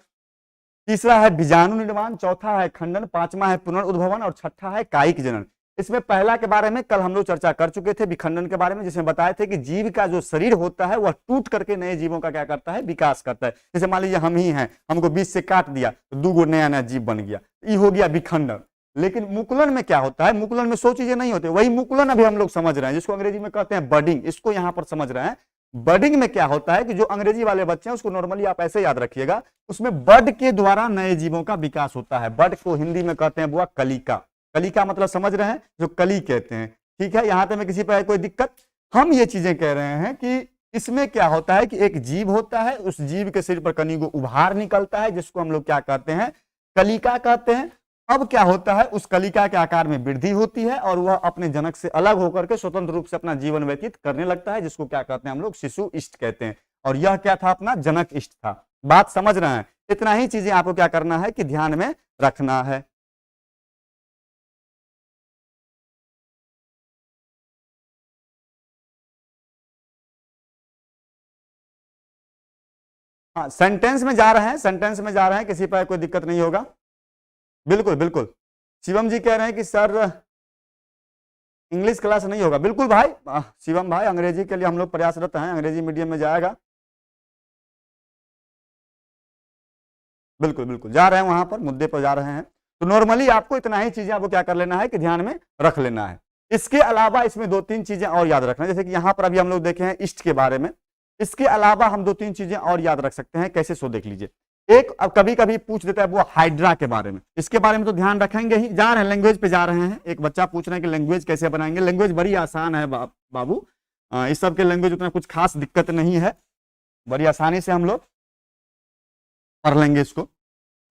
तीसरा है बीजाणु निर्माण, चौथा है खंडन, पांचवा है पुनर्उद्भवन और छठा है कायिक जनन। इसमें पहला के बारे में कल हम लोग चर्चा कर चुके थे, विखंडन के बारे में, जिसमें बताए थे कि जीव का जो शरीर होता है वह टूट करके नए जीवों का क्या करता है, विकास करता है। जैसे मान लीजिए हम ही हैं, हमको बीच से काट दिया तो 2 गो नया नया जीव बन गया, ये हो गया विखंडन। लेकिन मुकुलन में क्या होता है, मुकुलन में 100 चीजें नहीं होती, वही मुकुलन अभी हम लोग समझ रहे हैं, जिसको अंग्रेजी में कहते हैं बर्डिंग, इसको यहाँ पर समझ रहे हैं। बर्डिंग में क्या होता है कि जो अंग्रेजी वाले बच्चे हैं उसको नॉर्मली आप ऐसे याद रखिएगा, उसमें बर्ड के द्वारा नए जीवों का विकास होता है। बर्ड को हिंदी में कहते हैं बुआ कलिका। कलिका मतलब समझ रहे हैं, जो कली कहते हैं, ठीक है। यहां तक में किसी पर कोई दिक्कत, हम ये चीजें कह रहे हैं कि इसमें क्या होता है कि एक जीव होता है, उस जीव के शरीर पर कनी को उभार निकलता है, जिसको हम लोग क्या कहते हैं, कलिका कहते हैं। अब क्या होता है, उस कलिका के आकार में वृद्धि होती है और वह अपने जनक से अलग होकर के स्वतंत्र रूप से अपना जीवन व्यतीत करने लगता है, जिसको क्या कहते हैं हम लोग, शिशु इष्ट कहते हैं। और यह क्या था, अपना जनक इष्ट था। बात समझ रहे हैं? इतना ही चीजें आपको क्या करना है कि ध्यान में रखना है। हाँ, सेंटेंस में जा रहे हैं, सेंटेंस में जा रहे हैं, किसी पर कोई दिक्कत नहीं होगा। बिल्कुल बिल्कुल। शिवम जी कह रहे हैं कि सर इंग्लिश क्लास नहीं होगा। बिल्कुल भाई, शिवम भाई, अंग्रेजी के लिए हम लोग प्रयासरत हैं, अंग्रेजी मीडियम में जाएगा। बिल्कुल बिल्कुल, जा रहे हैं वहां पर, मुद्दे पर जा रहे हैं। तो नॉर्मली आपको इतना ही चीजें आपको क्या कर लेना है कि ध्यान में रख लेना है। इसके अलावा इसमें दो तीन चीजें और याद रखना, जैसे कि यहां पर अभी हम लोग देखे हैं इष्ट के बारे में। इसके अलावा हम दो तीन चीजें और याद रख सकते हैं। कैसे, सो देख लीजिए। एक अब कभी कभी पूछ देता है वो हाइड्रा के बारे में, इसके बारे में तो ध्यान रखेंगे ही। जा रहे हैं लैंग्वेज पे जा रहे हैं। एक बच्चा पूछ रहे हैं कि लैंग्वेज कैसे बनाएंगे। लैंग्वेज बड़ी आसान है बाबू, इस सब के लैंग्वेज उतना कुछ खास दिक्कत नहीं है, बड़ी आसानी से हम लोग पढ़ लेंगे इसको।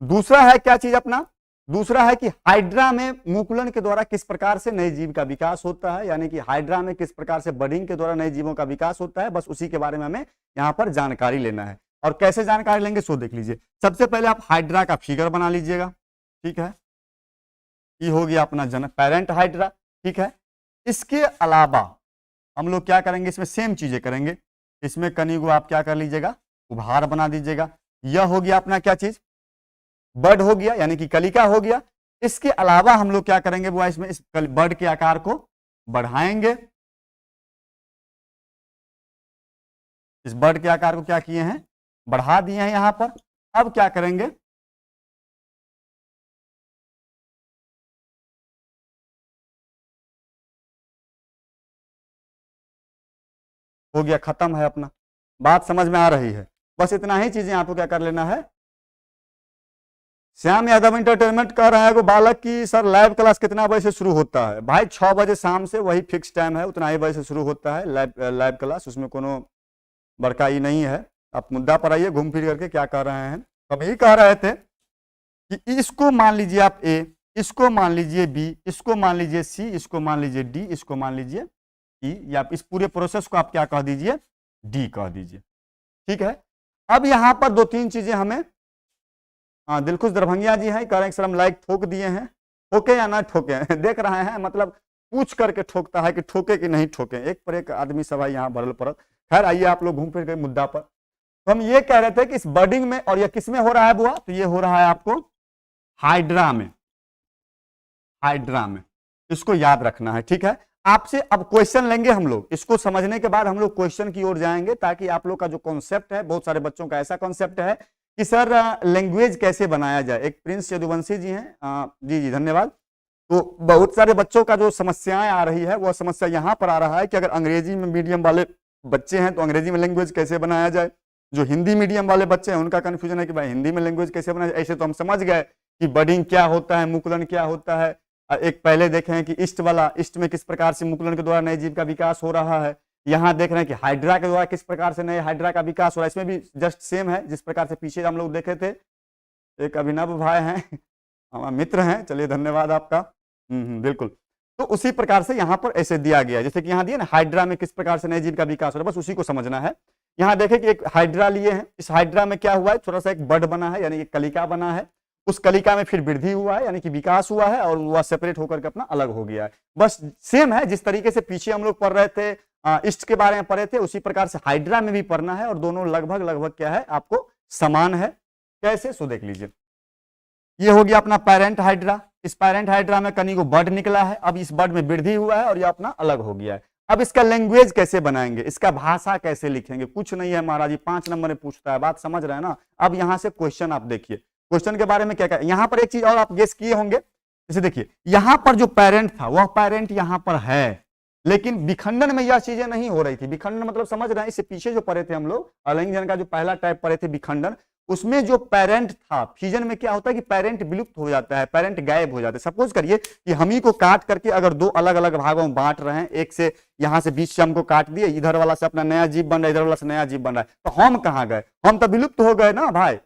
दूसरा है क्या चीज अपना, दूसरा है कि हाइड्रा में मुकुलन के द्वारा किस प्रकार से नए जीव का विकास होता है, यानी कि हाइड्रा में किस प्रकार से बडिंग के द्वारा नए जीवों का विकास होता है। बस उसी के बारे में हमें यहाँ पर जानकारी लेना है। और कैसे जानकारी लेंगे, सो देख लीजिए। सबसे पहले आप हाइड्रा का फिगर बना लीजिएगा, ठीक है। ये हो गया अपना जनक, पेरेंट हाइड्रा, ठीक है। इसके अलावा हम लोग क्या करेंगे, इसमें सेम चीजें करेंगे। इसमें कनिगो आप क्या कर लीजिएगा, उभार बना दीजिएगा। यह हो गया अपना क्या चीज, बर्ड हो गया, यानी कि कलिका हो गया। इसके अलावा हम लोग क्या करेंगे बुआ, इसमें इस बर्ड के आकार को बढ़ाएंगे। इस बर्ड के आकार को क्या किए हैं, बढ़ा दिए हैं यहां पर। अब क्या करेंगे, हो गया, खत्म है अपना। बात समझ में आ रही है? बस इतना ही चीजें आपको क्या कर लेना है। श्याम यादव इंटरटेनमेंट कह रहे हैं कि बालक की सर लाइव क्लास कितना बजे से शुरू होता है? भाई 6 बजे शाम से, वही फिक्स टाइम है, उतना ही बजे से शुरू होता है लाइव क्लास। उसमें कोनो बड़काई नहीं है। आप मुद्दा पर आइए, घूम फिर करके क्या कह रहे हैं। हम यही कह रहे थे कि इसको मान लीजिए आप ए, इसको मान लीजिए बी, इसको मान लीजिए सी, इसको मान लीजिए डी, इसको मान लीजिए ई, या इस पूरे प्रोसेस को आप क्या कह दीजिए, डी कह दीजिए, ठीक है। अब यहां पर दो तीन चीजें हमें, दिलखुश दरभंगिया जी हैं, कह रहे हैं सर हम लाइक ठोक दिए हैं। ठोके या ना ठोके देख रहे हैं, मतलब पूछ करके ठोकता है कि ठोके कि नहीं ठोके। एक पर एक आदमी सभा यहाँ भरल पड़ल। खैर आइए आप लोग घूम फिर के मुद्दा पर। तो हम ये कह रहे थे कि इस बर्डिंग में, और ये किस में हो रहा है बुआ, तो ये हो रहा है आपको हाइड्रा में, हाइड्रा में। इसको याद रखना है, ठीक है। आपसे अब क्वेश्चन लेंगे हम लोग, इसको समझने के बाद हम लोग क्वेश्चन की ओर जाएंगे, ताकि आप लोग का जो कॉन्सेप्ट है, बहुत सारे बच्चों का ऐसा कॉन्सेप्ट है कि सर लैंग्वेज कैसे बनाया जाए। एक प्रिंस यदुवंशी जी हैं, जी जी धन्यवाद। तो बहुत सारे बच्चों का जो समस्याएं आ रही है, वह समस्या यहाँ पर आ रहा है कि अगर अंग्रेजी में मीडियम वाले बच्चे हैं तो अंग्रेजी में लैंग्वेज कैसे बनाया जाए। जो हिंदी मीडियम वाले बच्चे हैं उनका कंफ्यूजन है कि भाई हिंदी में लैंग्वेज कैसे बनाया जाए। ऐसे तो हम समझ गए कि बडिंग क्या होता है, मुकुलन क्या होता है। एक पहले देखे हैं कि ईस्ट वाला, ईस्ट में किस प्रकार से मुकुलन के द्वारा नए जीव का विकास हो रहा है। यहाँ देख रहे हैं कि हाइड्रा के द्वारा किस प्रकार से नए हाइड्रा का विकास हो रहा है। इसमें भी जस्ट सेम है, जिस प्रकार से पीछे हम लोग देखे थे। एक अभिनव भाई हैं, हमारे मित्र हैं, चलिए धन्यवाद आपका। बिल्कुल। तो उसी प्रकार से यहाँ पर ऐसे दिया गया, जैसे कि यहाँ दिया ना, हाइड्रा में किस प्रकार से नए जीव का विकास हो रहा है, बस उसी को समझना है। यहाँ देखें कि एक हाइड्रा लिए हैं, इस हाइड्रा में क्या हुआ है, थोड़ा सा एक बड बना है, यानी कि कलिका बना है। उस कलिका में फिर वृद्धि हुआ है, यानी कि विकास हुआ है, और वह सेपरेट होकर के अपना अलग हो गया है। बस सेम है, जिस तरीके से पीछे हम लोग पढ़ रहे थे, ईस्ट के बारे में पढ़े थे, उसी प्रकार से हाइड्रा में भी पढ़ना है। और दोनों लगभग लगभग क्या है, आपको समान है। कैसे, सो देख लीजिए। ये हो गया अपना पेरेंट हाइड्रा। इस पेरेंट हाइड्रा में कनी को बर्ड निकला है, अब इस बर्ड में वृद्धि हुआ है और ये अपना अलग हो गया है। अब इसका लैंग्वेज कैसे बनाएंगे, इसका भाषा कैसे लिखेंगे, कुछ नहीं है महाराज जी, 5 नंबर में पूछता है, बात समझ रहे हैं ना। अब यहां से क्वेश्चन आप देखिए, क्वेश्चन के बारे में क्या क्या, यहाँ पर एक चीज और आप गेस किए होंगे। जैसे देखिए, यहाँ पर जो पेरेंट था वह पेरेंट यहाँ पर है, लेकिन विखंडन में यह चीजें नहीं हो रही थी। विखंडन मतलब समझ रहे हैं, इससे पीछे जो पढ़े थे हम लोग, अलंघन का जो पहला टाइप पढ़े थे विखंडन, उसमें जो पेरेंट था, फ्यूजन में क्या होता है कि पेरेंट विलुप्त हो जाता है, पेरेंट गायब हो जाता है। सपोज करिए कि हम ही को काट करके अगर 2 अलग अलग भागों में बांट रहे हैं, एक से यहां से बीच से हमको काट दिए, इधर वाला से अपना नया जीव बन रहा है, इधर वाला से नया जीव बन रहा है, तो हम कहाँ गए, हम तो विलुप्त हो गए ना भाई।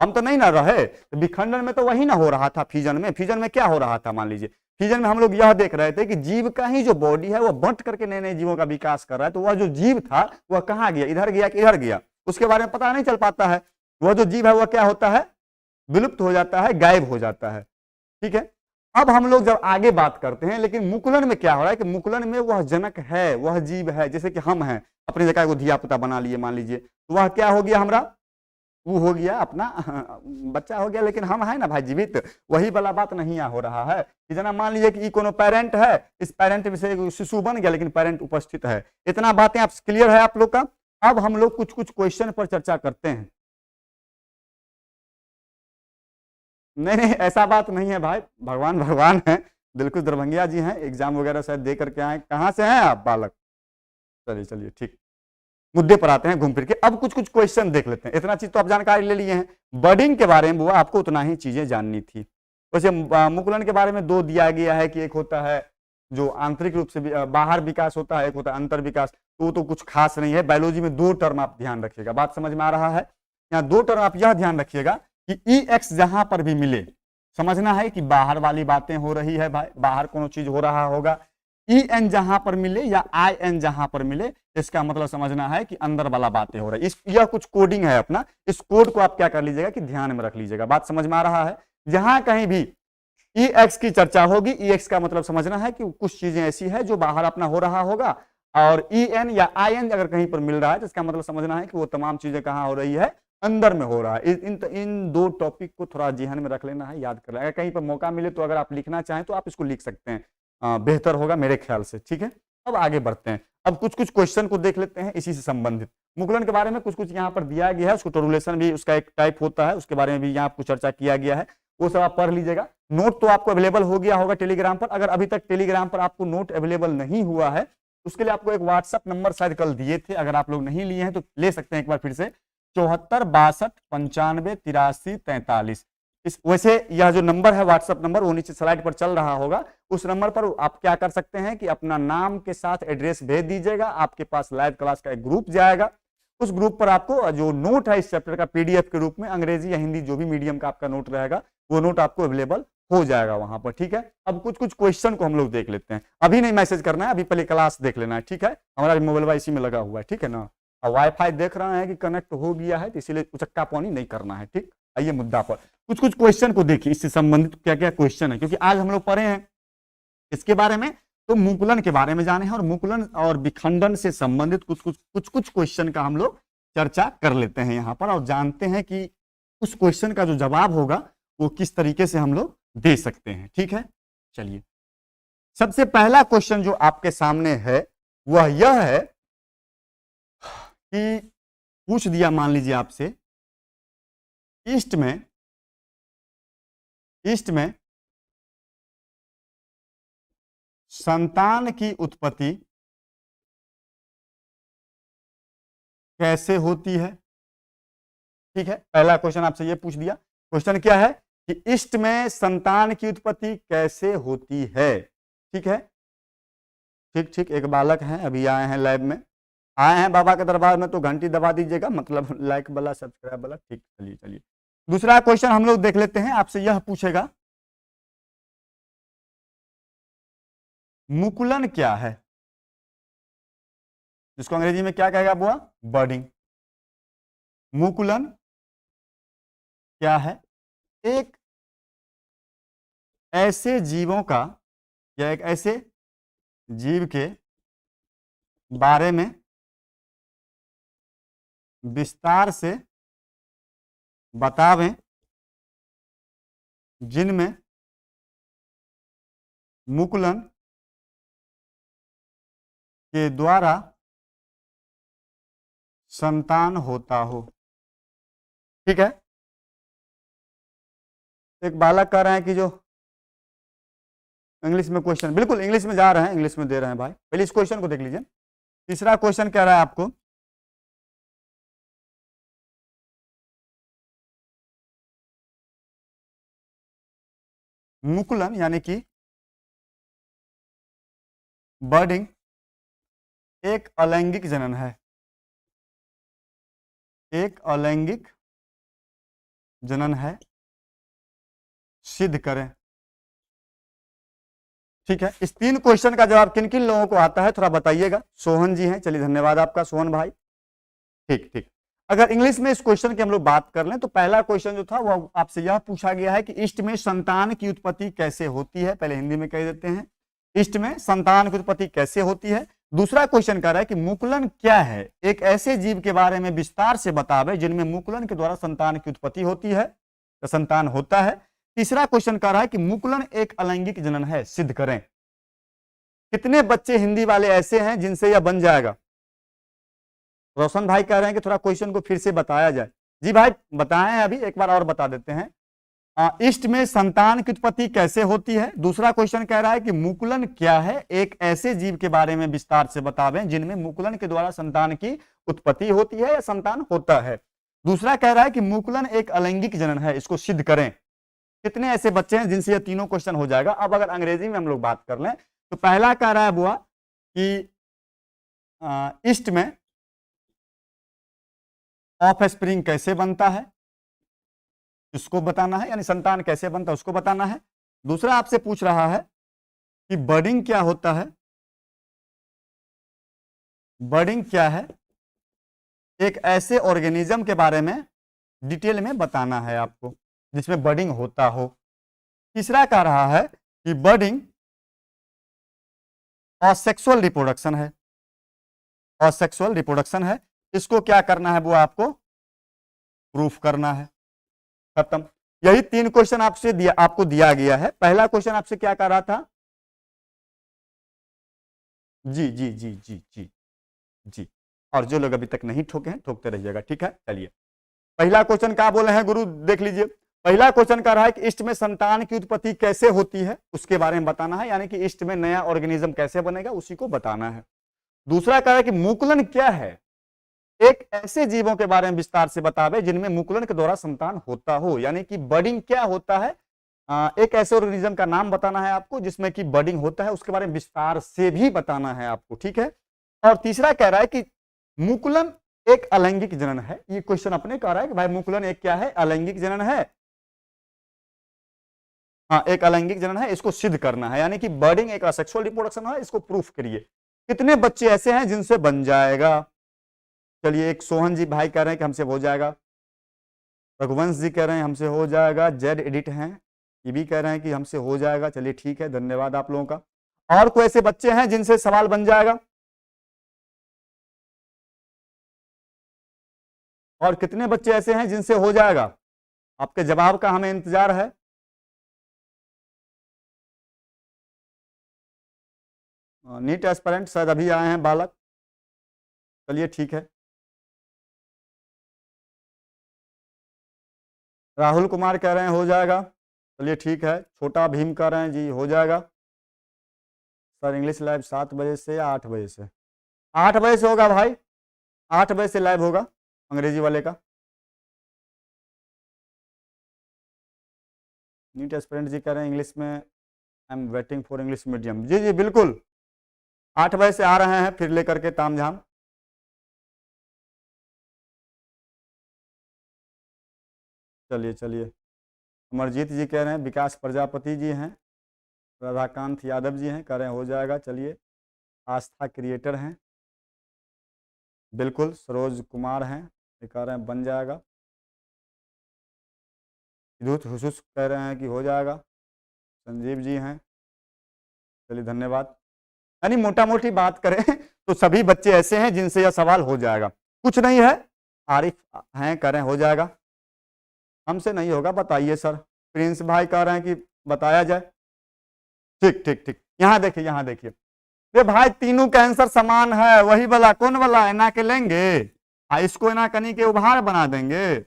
हम तो नहीं ना रहे, तो विखंडन में तो वही ना हो रहा था। फ्यूजन में क्या हो रहा था, मान लीजिए फ्यूजन में हम लोग यह देख रहे थे कि जीव का ही जो बॉडी है वह बंट करके नए नए जीवों का विकास कर रहा है। तो वह जो जीव था वह कहाँ गया, इधर गया कि इधर गया, उसके बारे में पता नहीं चल पाता है। वह जो जीव है वह क्या होता है, विलुप्त हो जाता है, गायब हो जाता है। ठीक है, अब हम लोग जब आगे बात करते हैं, लेकिन मुकुलन में क्या हो रहा है कि मुकुलन में वह जनक है, वह जीव है, जैसे कि हम हैं, अपनी जगह को धिया पुता बना लिए मान लीजिए, तो वह क्या हो गया हमारा, वो हो गया अपना बच्चा हो गया, लेकिन हम है ना भाई जीवित, वही वाला बात नहीं हो रहा है कि जना मान लीजिए कि कोनो पेरेंट है, इस पेरेंट में से शिशु बन गया लेकिन पेरेंट उपस्थित है। इतना बातें आप क्लियर है आप लोग का। अब हम लोग कुछ कुछ क्वेश्चन पर चर्चा करते हैं। नहीं नहीं ऐसा बात नहीं है भाई, भगवान भगवान है, बिल्कुल दरभंगिया जी हैं, एग्जाम वगैरह शायद दे करके आए। कहाँ से हैं आप बालक? चलिए चलिए ठीक, मुद्दे पर आते हैं घूम फिर के। अब कुछ कुछ क्वेश्चन देख लेते हैं। इतना चीज तो आप जानकारी ले लिए हैं, बर्डिंग के बारे में वो आपको उतना ही चीजें जाननी थी। वैसे मुकुलन के बारे में दो दिया गया है कि एक होता है जो आंतरिक रूप से बाहर विकास होता है, एक होता है अंतर विकास। तो कुछ खास नहीं है। बायोलॉजी में दो टर्म आप ध्यान रखिएगा, बात समझ में आ रहा है? यहाँ दो टर्म आप यह ध्यान रखिएगा कि ई एक्स जहां पर भी मिले, समझना है कि बाहर वाली बातें हो रही है भाई, बाहर कोनो चीज हो रहा होगा। ई एन जहां पर मिले या आई एन जहां पर मिले, इसका मतलब समझना है कि अंदर वाला बातें हो रही है। यह कुछ कोडिंग है अपना, इस कोड को आप क्या कर लीजिएगा कि ध्यान में रख लीजिएगा। बात समझ में आ रहा है? जहां कहीं भी ई एक्स की चर्चा होगी, ई एक्स का मतलब समझना है कि कुछ चीजें ऐसी है जो बाहर अपना हो रहा होगा, और ई एन या आई एन अगर कहीं पर मिल रहा है तो इसका मतलब समझना है कि वो तमाम चीजें कहाँ हो रही है, अंदर में हो रहा है। इन दो टॉपिक को थोड़ा जेहन में रख लेना है, याद कर लेना। अगर कहीं पर मौका मिले तो अगर आप लिखना चाहें तो आप इसको लिख सकते हैं, बेहतर होगा मेरे ख्याल से। ठीक है, अब आगे बढ़ते हैं। अब कुछ कुछ क्वेश्चन को देख लेते हैं इसी से संबंधित। मुकुलन के बारे में कुछ कुछ यहाँ पर दिया गया है, उसको टोरुलेशन भी उसका एक टाइप होता है, उसके बारे में भी यहाँ आपको चर्चा किया गया है, वो सब आप पढ़ लीजिएगा। नोट तो आपको अवेलेबल हो गया होगा टेलीग्राम पर। अगर अभी तक टेलीग्राम पर आपको नोट अवेलेबल नहीं हुआ है, उसके लिए आपको एक व्हाट्सएप नंबर शायद कल दिए थे, अगर आप लोग नहीं लिए हैं तो ले सकते हैं एक बार फिर से, 74 62 95 83 43। इस वैसे यह जो नंबर है व्हाट्सएप नंबर, वो नीचे स्लाइड पर चल रहा होगा। उस नंबर पर आप क्या कर सकते हैं कि अपना नाम के साथ एड्रेस भेज दीजिएगा, आपके पास लाइव क्लास का एक ग्रुप जाएगा। उस ग्रुप पर आपको जो नोट है इस चैप्टर का पीडीएफ के रूप में, अंग्रेजी या हिंदी जो भी मीडियम का आपका नोट रहेगा, वो नोट आपको अवेलेबल हो जाएगा वहां पर। ठीक है, अब कुछ कुछ क्वेश्चन को हम लोग देख लेते हैं। अभी नहीं मैसेज करना है, अभी पहले क्लास देख लेना है। ठीक है, हमारा मोबाइल इसी में लगा हुआ है, ठीक है ना। और वाईफाई देख रहे हैं कि कनेक्ट हो गया है, तो इसीलिए उचक्का पानी नहीं करना है। ठीक, आइए मुद्दा पर। कुछ कुछ क्वेश्चन को देखिए, इससे संबंधित क्या क्या क्वेश्चन है, क्योंकि आज हम लोग पढ़े हैं इसके बारे में, तो मुकुलन के बारे में जाने हैं, और मुकुलन और विखंडन से संबंधित कुछ कुछ क्वेश्चन का हम लोग चर्चा कर लेते हैं यहाँ पर, और जानते हैं कि उस क्वेश्चन का जो जवाब होगा वो किस तरीके से हम लोग दे सकते हैं। ठीक है, चलिए सबसे पहला क्वेश्चन जो आपके सामने है वह यह है कि पूछ दिया, मान लीजिए आपसे, ईस्ट में संतान की उत्पत्ति कैसे होती है। ठीक है, पहला क्वेश्चन आपसे ये पूछ दिया। क्वेश्चन क्या है कि ईस्ट में संतान की उत्पत्ति कैसे होती है। ठीक है, ठीक ठीक, एक बालक हैं अभी आए हैं लैब में, आए हैं बाबा के दरबार में, तो घंटी दबा दीजिएगा, मतलब लाइक वाला सब्सक्राइब वाला। ठीक, चलिए चलिए दूसरा क्वेश्चन हम लोग देख लेते हैं। आपसे यह पूछेगा मुकुलन क्या है, जिसको अंग्रेजी में क्या कहेगा बुआ, बर्डिंग। मुकुलन क्या है? एक ऐसे जीवों का या एक ऐसे जीव के बारे में विस्तार से बतावें जिनमें मुकुलन के द्वारा संतान होता हो। ठीक है, एक बालक कह रहे हैं कि जो इंग्लिश में क्वेश्चन, बिल्कुल इंग्लिश में जा रहे हैं, इंग्लिश में दे रहे हैं भाई, पहले इस क्वेश्चन को देख लीजिए। तीसरा क्वेश्चन कह रहा है आपको, मुकुलन यानी कि बर्डिंग एक अलैंगिक जनन है, एक अलैंगिक जनन है, सिद्ध करें। ठीक है, इस 3 क्वेश्चन का जवाब किन किन लोगों को आता है थोड़ा बताइएगा। सोहन जी हैं, चलिए धन्यवाद आपका सोहन भाई। ठीक ठीक। अगर इंग्लिश में इस क्वेश्चन की हम लोग बात कर लें तो पहला क्वेश्चन जो था वो आपसे यह पूछा गया है कि इष्ट में संतान की उत्पत्ति कैसे होती है। पहले हिंदी में कह देते हैं, इष्ट में संतान की उत्पत्ति कैसे होती है। दूसरा क्वेश्चन कह रहा है कि मुकुलन क्या है, एक ऐसे जीव के बारे में विस्तार से बतावे जिनमें मुकुलन के द्वारा संतान की उत्पत्ति होती है, तो संतान होता है। तीसरा क्वेश्चन कह रहा है कि मुकुलन एक अलैंगिक जनन है, सिद्ध करें। कितने बच्चे हिंदी वाले ऐसे हैं जिनसे यह बन जाएगा। रोशन भाई कह रहे हैं कि थोड़ा क्वेश्चन को फिर से बताया जाए। जी भाई बताएं, अभी एक बार और बता देते हैं। इष्ट में संतान की उत्पत्ति कैसे होती है। दूसरा क्वेश्चन कह रहा है कि मुकुलन क्या है, एक ऐसे जीव के बारे में विस्तार से बतावें जिनमें मुकुलन के द्वारा संतान की उत्पत्ति होती है या संतान होता है। दूसरा कह रहा है कि मुकुलन एक अलैंगिक जनन है, इसको सिद्ध करें। कितने ऐसे बच्चे हैं जिनसे ये तीनों क्वेश्चन हो जाएगा। अब अगर अंग्रेजी में हम लोग बात कर लें तो पहला कह रहा है बुआ कि इष्ट में ऑफ स्प्रिंग कैसे बनता है, इसको बताना है, यानी संतान कैसे बनता है उसको बताना है। दूसरा आपसे पूछ रहा है कि बर्डिंग क्या होता है, बर्डिंग क्या है, एक ऐसे ऑर्गेनिज्म के बारे में डिटेल में बताना है आपको जिसमें बर्डिंग होता हो। तीसरा कह रहा है कि बर्डिंग असेक्सुअल रिप्रोडक्शन है, असेक्सुअल रिप्रोडक्शन है, इसको क्या करना है वो आपको प्रूफ करना है। खत्म। यही 3 क्वेश्चन आपको दिया गया है। पहला क्वेश्चन आपसे क्या कर रहा था, जी जी जी जी जी जी, और जो लोग अभी तक नहीं ठोके हैं ठोकते रहिएगा, ठीक है। चलिए पहला क्वेश्चन क्या बोले हैं गुरु, देख लीजिए। पहला क्वेश्चन कह रहा है कि इष्ट में संतान की उत्पत्ति कैसे होती है, उसके बारे में बताना है, यानी कि इष्ट में नया ऑर्गेनिज्म कैसे बनेगा उसी को बताना है। दूसरा कह रहा है कि मुकुलन क्या है, एक ऐसे जीवों के बारे में विस्तार से बतावे जिनमें मुकुलन के द्वारा संतान होता हो, यानी कि बर्डिंग क्या होता है। एक ऐसे ऑर्गेनिज्म का नाम बताना है आपको जिसमें कि बर्डिंग होता है, उसके बारे में विस्तार से भी बताना है आपको, ठीक है। और तीसरा कह रहा है कि मुकुलन एक अलैंगिक जनन है। ये क्वेश्चन अपने कह रहा है कि भाई मुकुलन एक क्या है, अलैंगिक जनन है। हाँ, एक अलैंगिक जनन है, इसको सिद्ध करना है, यानी कि बर्डिंग एक असेक्सुअल रिप्रोडक्शन है, इसको प्रूफ करिए। कितने बच्चे ऐसे हैं जिनसे बन जाएगा। चलिए, एक सोहन जी भाई कह रहे हैं कि हमसे हो जाएगा, रघुवंश जी कह रहे हैं हमसे हो जाएगा, जेड एडिट हैं ये भी कह रहे हैं कि हमसे हो जाएगा। चलिए ठीक है, धन्यवाद आप लोगों का। और कोई ऐसे बच्चे हैं जिनसे सवाल बन जाएगा, और कितने बच्चे ऐसे हैं जिनसे हो जाएगा, आपके जवाब का हमें इंतजार है। नीट एस्पिरेंट शायद अभी आए हैं बालक, चलिए ठीक है। राहुल कुमार कह रहे हैं हो जाएगा, चलिए ठीक है। छोटा भीम कह रहे हैं जी हो जाएगा। सर इंग्लिश लाइव 7 बजे से या 8 बजे से? 8 बजे से होगा भाई, 8 बजे से लाइव होगा अंग्रेजी वाले का। नीट एस्पिरेंट जी कह रहे हैं इंग्लिश में I am waiting for English medium. जी जी बिल्कुल, 8 बजे से आ रहे हैं फिर लेकर के तामझाम। चलिए चलिए, अमरजीत जी कह रहे हैं, विकास प्रजापति जी हैं, राधाकांत यादव जी हैं, कह रहे हैं हो जाएगा। चलिए, आस्था क्रिएटर हैं, बिल्कुल। सरोज कुमार हैं, ये कह रहे हैं बन जाएगा। हुसूस कह रहे हैं कि हो जाएगा। संजीव जी हैं, चलिए धन्यवाद। यानी मोटा मोटी बात करें तो सभी बच्चे ऐसे हैं जिनसे यह सवाल हो जाएगा, कुछ नहीं है। आरिफ हैं, कह रहे हैं हो जाएगा। हमसे नहीं होगा, बताइए सर। प्रिंस भाई कह रहे हैं कि बताया जाए। ठीक ठीक ठीक, यहाँ देखिए, यहाँ देखिए। ये भाई तीनों का आंसर समान है, वही वाला। कौन वाला? एना के लेंगे, इसको एना कनी के उभार बना देंगे।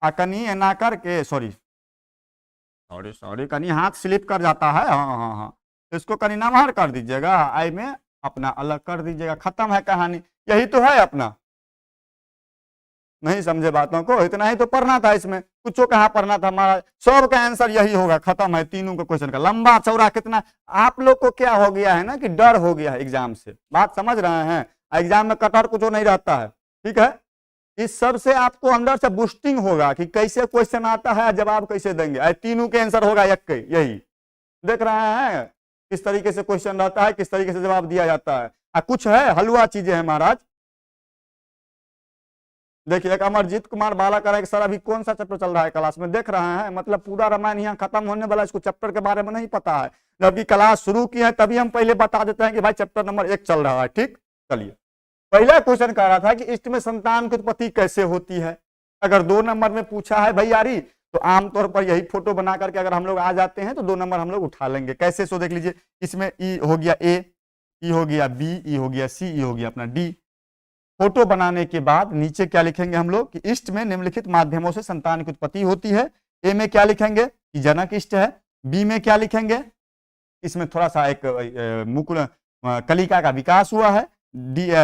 कनी एना करके, सॉरी सॉरी सॉरी, कनी हाथ स्लिप कर जाता है। हाँ हाँ हाँ, इसको कनी नमहर कर दीजिएगा, आई में अपना अलग कर दीजिएगा, खत्म है कहानी। यही तो है अपना। नहीं समझे बातों को, इतना ही तो पढ़ना था इसमें, कुछ कहाँ पढ़ना था हमारा। सब का आंसर यही होगा, खत्म है तीनों का क्वेश्चन का। लंबा चौड़ा कितना आप लोग को क्या हो गया है ना कि डर हो गया है एग्जाम से, बात समझ रहे हैं। एग्जाम में कटर कुछ नहीं रहता है, ठीक है। इस सब से आपको अंदर से बूस्टिंग होगा कि कैसे क्वेश्चन आता है, जवाब कैसे देंगे। तीनों के आंसर होगा एक के, यही देख रहे हैं किस तरीके से क्वेश्चन रहता है, किस तरीके से जवाब दिया जाता है। कुछ है हलवा चीजें हैं महाराज। देखिए एक अमरजीत कुमार बाला कह रहा है कि सर अभी कौन सा चैप्टर चल रहा है क्लास में, देख रहे हैं मतलब पूरा रामायण यहाँ खत्म होने वाला, इसको चैप्टर के बारे में नहीं पता है। जबकि क्लास शुरू की है तभी हम पहले बता देते हैं कि भाई चैप्टर नंबर 1 चल रहा है। ठीक, चलिए पहला क्वेश्चन कह रहा था कि इष्ट में संतान की उत्पत्ति कैसे होती है। अगर 2 नंबर में पूछा है भैयारी तो आमतौर पर यही फोटो बना करके अगर हम लोग आ जाते हैं तो 2 नंबर हम लोग उठा लेंगे। कैसे, सो देख लीजिए, इसमें ई हो गया ए, ई हो गया बी, ई हो गया सी, ई हो गया अपना डी। फोटो बनाने के बाद नीचे क्या लिखेंगे हम लोग कि इष्ट में निम्नलिखित माध्यमों से संतान की उत्पत्ति होती है। ए में क्या लिखेंगे कि जनक इष्ट है। बी में क्या लिखेंगे, इसमें थोड़ा सा एक मुकुल कलिका का विकास हुआ है।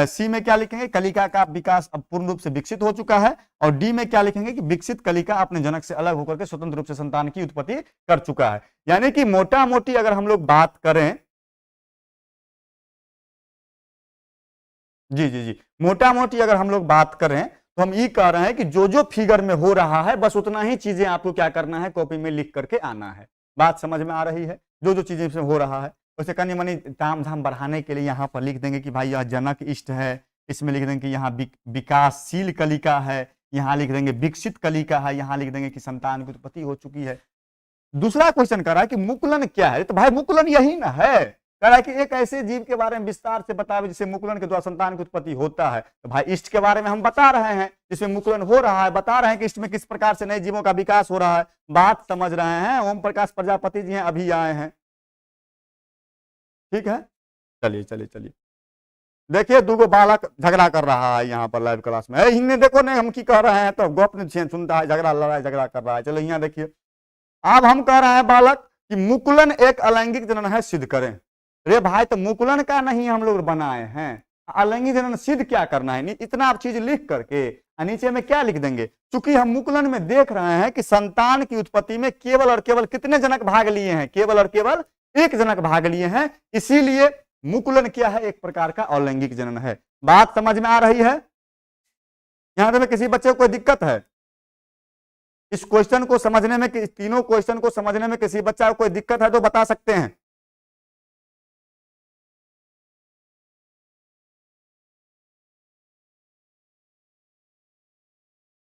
सी में क्या लिखेंगे, कलिका का विकास अब पूर्ण रूप से विकसित हो चुका है। और डी में क्या लिखेंगे कि विकसित कलिका अपने जनक से अलग होकर के स्वतंत्र रूप से संतान की उत्पत्ति कर चुका है। यानी कि मोटा मोटी अगर हम लोग बात करें, जी जी जी, मोटा मोटी अगर हम लोग बात करें तो हम ये कह रहे हैं कि जो जो फिगर में हो रहा है बस उतना ही चीजें आपको क्या करना है, कॉपी में लिख करके आना है। बात समझ में आ रही है। जो जो चीजें इसमें हो रहा है उसे कनी मनी ताम झाम बढ़ाने के लिए यहाँ पर लिख देंगे कि भाई यह जनक इष्ट है, इसमें लिख देंगे कि यहाँ विकासशील कलिका है, यहाँ लिख देंगे विकसित कलिका है, यहाँ लिख देंगे कि संतान की उत्पत्ति हो चुकी है। दूसरा क्वेश्चन कर रहा है कि मुकुलन क्या है, तो भाई मुकुलन यही ना है। कह रहा है कि एक ऐसे जीव के बारे में विस्तार से बतावे जिससे मुकुलन के द्वारा संतान की उत्पत्ति होता है। तो भाई इष्ट के बारे में हम बता रहे हैं, जिसमें मुकुलन हो रहा है, बता रहे हैं कि इष्ट में किस प्रकार से नए जीवों का विकास हो रहा है। बात समझ रहे हैं। ओम प्रकाश प्रजापति जी हैं, अभी आए हैं। ठीक है, चलिए चलिए चलिए। देखिए 2 बालक झगड़ा कर रहा है यहाँ पर लाइव क्लास में। इन्हें देखो नहीं हम की कह रहे हैं, तो गप सुनता है, झगड़ा लड़ाई झगड़ा कर रहा है। चलो यहाँ देखिए, अब हम कह रहे हैं बालक कि मुकुलन एक अलैंगिक जनन है, सिद्ध करें। रे भाई तो मुकुलन का नहीं हम लोग बनाए हैं, अलैंगिक जनन सिद्ध क्या करना है। इतना आप चीज लिख करके नीचे में क्या लिख देंगे, चूंकि हम मुकुलन में देख रहे हैं कि संतान की उत्पत्ति में केवल और केवल कितने जनक भाग लिए हैं, केवल और केवल एक जनक भाग लिए हैं, इसीलिए मुकुलन क्या है, एक प्रकार का अलैंगिक जनन है। बात समझ में आ रही है। यहां तक किसी बच्चे को कोई दिक्कत है इस क्वेश्चन को समझने में, तीनों क्वेश्चन को समझने में किसी बच्चा को कोई दिक्कत है तो बता सकते हैं।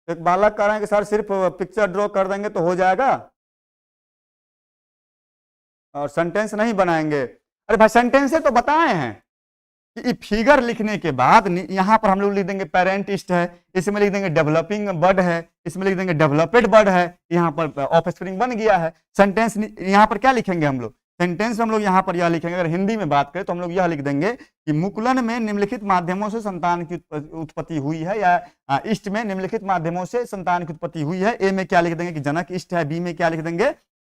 एक बालक कह रहे हैं कि सर सिर्फ पिक्चर ड्रॉ कर देंगे तो हो जाएगा और सेंटेंस नहीं बनाएंगे। अरे भाई सेंटेंस तो बताए हैं कि फिगर लिखने के बाद यहां पर हम लोग लिख देंगे पेरेंट इष्ट है, इसमें लिख देंगे डेवलपिंग बर्ड है, इसमें लिख देंगे डेवलपेड बर्ड है, यहाँ पर ऑफस्प्रिंग बन गया है। सेंटेंस यहाँ पर क्या लिखेंगे हम लोग, सेंटेंस हम लोग यहाँ पर यह लिखेंगे। अगर हिंदी में बात करें तो हम लोग यह लिख देंगे कि मुकुलन में निम्नलिखित माध्यमों से संतान की उत्पत्ति हुई है, या इष्ट में निम्नलिखित माध्यमों से संतान की उत्पत्ति हुई है। ए में क्या लिख देंगे कि जनक इष्ट है, बी में क्या लिख देंगे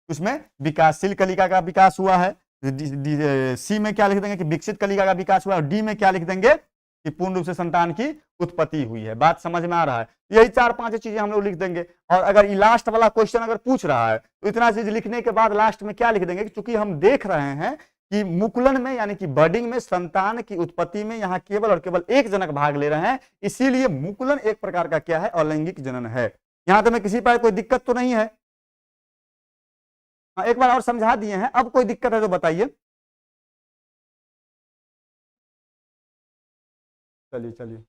उसमें विकासशील कलिका का विकास हुआ है, सी में क्या लिख देंगे कि विकसित कलिका का विकास हुआ है, और डी में क्या लिख देंगे कि पूर्ण रूप से संतान की उत्पत्ति हुई है। बात समझ में आ रहा है। यही 4-5 चीजें हम लोग लिख देंगे। और अगर ये लास्ट वाला क्वेश्चन अगर पूछ रहा है तो इतना चीज लिखने के बाद लास्ट में क्या लिख देंगे कि चूंकि हम देख रहे हैं कि मुकुलन में यानी कि बर्डिंग में संतान की उत्पत्ति में यहाँ केवल और केवल एक जनक भाग ले रहे हैं, इसीलिए मुकुलन एक प्रकार का क्या है, अलैंगिक जनन है। यहां तो में किसी पर कोई दिक्कत तो नहीं है। एक बार और समझा दिए हैं, अब कोई दिक्कत है तो बताइए। चलिए चलिए,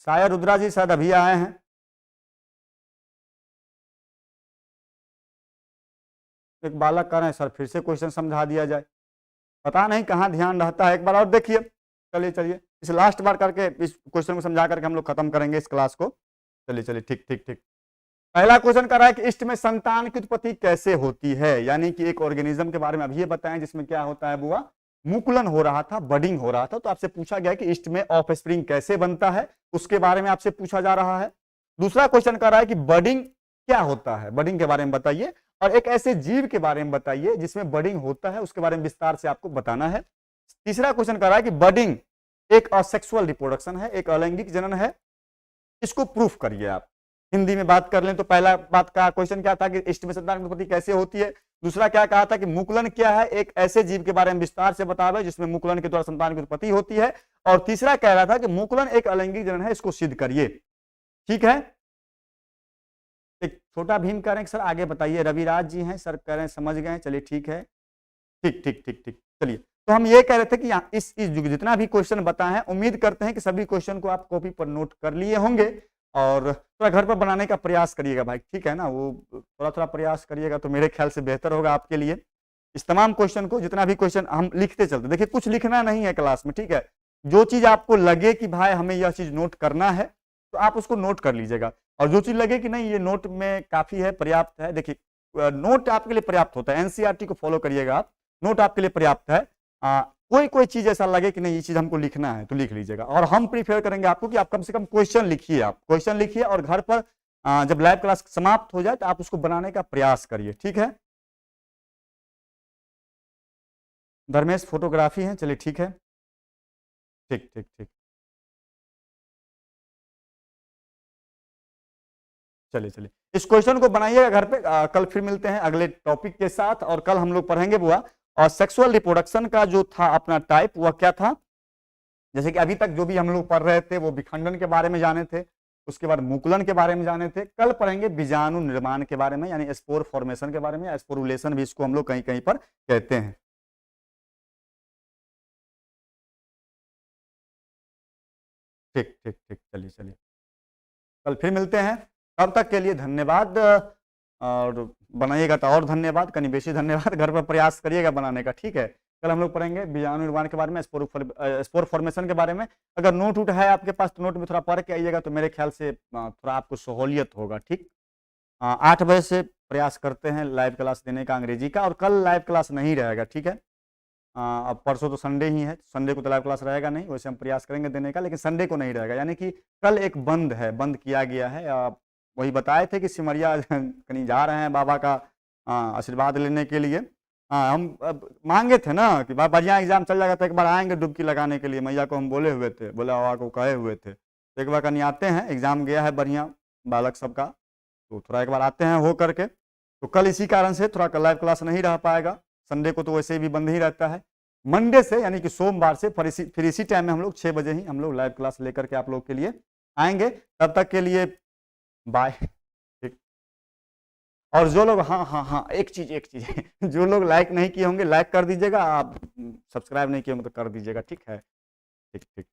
शायद रुद्रा जी शायद अभी आए हैं। एक बालक कह रहे हैं सर फिर से क्वेश्चन समझा दिया जाए, पता नहीं कहाँ ध्यान रहता है। एक बार और देखिए। चलिए चलिए, इस लास्ट बार करके इस क्वेश्चन को समझा करके हम लोग खत्म करेंगे इस क्लास को। चलिए चलिए, ठीक ठीक ठीक। पहला क्वेश्चन कर रहा है कि इष्ट में संतान की उत्पत्ति कैसे होती है, यानी कि एक ऑर्गेनिज्म के बारे में अभी ये बताएं जिसमें क्या होता है बुआ, मुकुलन हो रहा था, बडिंग हो रहा था। तो आपसे पूछा गया कि इष्ट में ऑफस्प्रिंग कैसे बनता है, उसके बारे में आपसे पूछा जा रहा है। दूसरा क्वेश्चन कर रहा है कि बडिंग क्या होता है, बडिंग के बारे में बताइए, और एक ऐसे जीव के बारे में बताइए जिसमें बडिंग होता है, उसके बारे में विस्तार से आपको बताना है। तीसरा क्वेश्चन कर रहा है कि बडिंग एक असेक्सुअल रिप्रोडक्शन है, एक अलैंगिक जनन है, इसको प्रूफ करिए आप। हिंदी में बात कर लें तो पहला बात का क्वेश्चन क्या था कि इष्ट में संतान की उत्पत्ति कैसे होती है, दूसरा क्या कहा था कि मुकुलन क्या है, एक ऐसे जीव के बारे में विस्तार से बतावे जिसमें मुकुलन के द्वारा संतान की उत्पत्ति होती है। और तीसरा कह रहा था कि मुकुलन एक अलैंगिक जनन है, इसको सिद्ध करिए। ठीक है, एक छोटा भीम कह रहे हैं सर आगे बताइए, रविराज जी हैं सर कह रहे हैं समझ गए, चलिए ठीक है, ठीक ठीक ठीक ठीक। चलिए, तो हम ये कह रहे थे कि यहाँ इस जितना भी क्वेश्चन बताए हैं, उम्मीद करते हैं कि सभी क्वेश्चन को आप कॉपी पर नोट कर लिए होंगे और थोड़ा घर पर बनाने का प्रयास करिएगा भाई, ठीक है ना, वो थोड़ा थोड़ा प्रयास करिएगा तो मेरे ख्याल से बेहतर होगा आपके लिए। इस तमाम क्वेश्चन को, जितना भी क्वेश्चन हम लिखते चलते, देखिए कुछ लिखना नहीं है क्लास में, ठीक है, जो चीज आपको लगे कि भाई हमें यह चीज नोट करना है तो आप उसको नोट कर लीजिएगा, और जो चीज लगे कि नहीं ये नोट में काफी है, पर्याप्त है, देखिए नोट आपके लिए पर्याप्त होता है, एनसीईआरटी को फॉलो करिएगा आप, नोट आपके लिए पर्याप्त है। कोई चीज ऐसा लगे कि नहीं ये चीज हमको लिखना है तो लिख लीजिएगा, और हम प्रीफर करेंगे आपको कि आप कम से कम क्वेश्चन लिखिए, आप क्वेश्चन लिखिए और घर पर जब लाइव क्लास समाप्त हो जाए तो आप उसको बनाने का प्रयास करिए, ठीक है। धर्मेश फोटोग्राफी है, चलिए ठीक है, ठीक ठीक ठीक, चलिए चलिए इस क्वेश्चन को बनाइएगा घर पे। कल फिर मिलते हैं अगले टॉपिक के साथ, और कल हम लोग पढ़ेंगे बुआ और सेक्सुअल रिप्रोडक्शन का जो था अपना टाइप वह क्या था। जैसे कि अभी तक जो भी हम लोग पढ़ रहे थे वो विखंडन के बारे में जाने थे, उसके बाद मुकुलन के बारे में जाने थे, कल पढ़ेंगे बीजाणु निर्माण के बारे में, यानी स्पोर फॉर्मेशन के बारे में, स्पोरुलेशन भी इसको हम लोग कहीं कहीं पर कहते हैं। ठीक ठीक ठीक, चलिए चलिए कल फिर मिलते हैं, तब तक के लिए धन्यवाद, और बनाइएगा तो और धन्यवाद, कहीं बेसी धन्यवाद, घर पर प्रयास करिएगा बनाने का, ठीक है। कल हम लोग पढ़ेंगे बीजाणु निर्माण के बारे में, स्पोर फॉर्मेशन के बारे में। अगर नोट उठ है आपके पास तो नोट में थोड़ा पढ़ के आइएगा तो मेरे ख्याल से थोड़ा आपको सहूलियत होगा, ठीक। 8 बजे से प्रयास करते हैं लाइव क्लास देने का अंग्रेजी का, और कल लाइव क्लास नहीं रहेगा, ठीक है। अब परसों तो संडे ही है, संडे को तो लाइव क्लास रहेगा नहीं, वैसे हम प्रयास करेंगे देने का, लेकिन संडे को नहीं रहेगा, यानी कि कल एक बंद है, बंद किया गया है। वही बताए थे कि सिमरिया कहीं जा रहे हैं बाबा का आशीर्वाद लेने के लिए। हम मांगे थे ना कि भाई बढ़िया एग्जाम चल जाएगा तो एक बार आएंगे डुबकी लगाने के लिए, मैया को हम बोले हुए थे, बोले बाबा को कहे हुए थे, तो एक बार कहीं आते हैं, एग्जाम गया है बढ़िया बालक सबका, तो थोड़ा एक बार आते हैं हो करके। तो कल इसी कारण से थोड़ा लाइव क्लास नहीं रह पाएगा, संडे को तो वैसे भी बंद ही रहता है। मंडे से यानी कि सोमवार से फिर इसी टाइम में हम लोग 6 बजे ही हम लोग लाइव क्लास लेकर के आप लोग के लिए आएंगे, तब तक के लिए बाय, ठीक। और जो लोग, हाँ हाँ हाँ, एक चीज जो लोग लाइक नहीं किए होंगे लाइक कर दीजिएगा, आप सब्सक्राइब नहीं किए होंगे तो कर दीजिएगा, ठीक है, ठीक ठीक।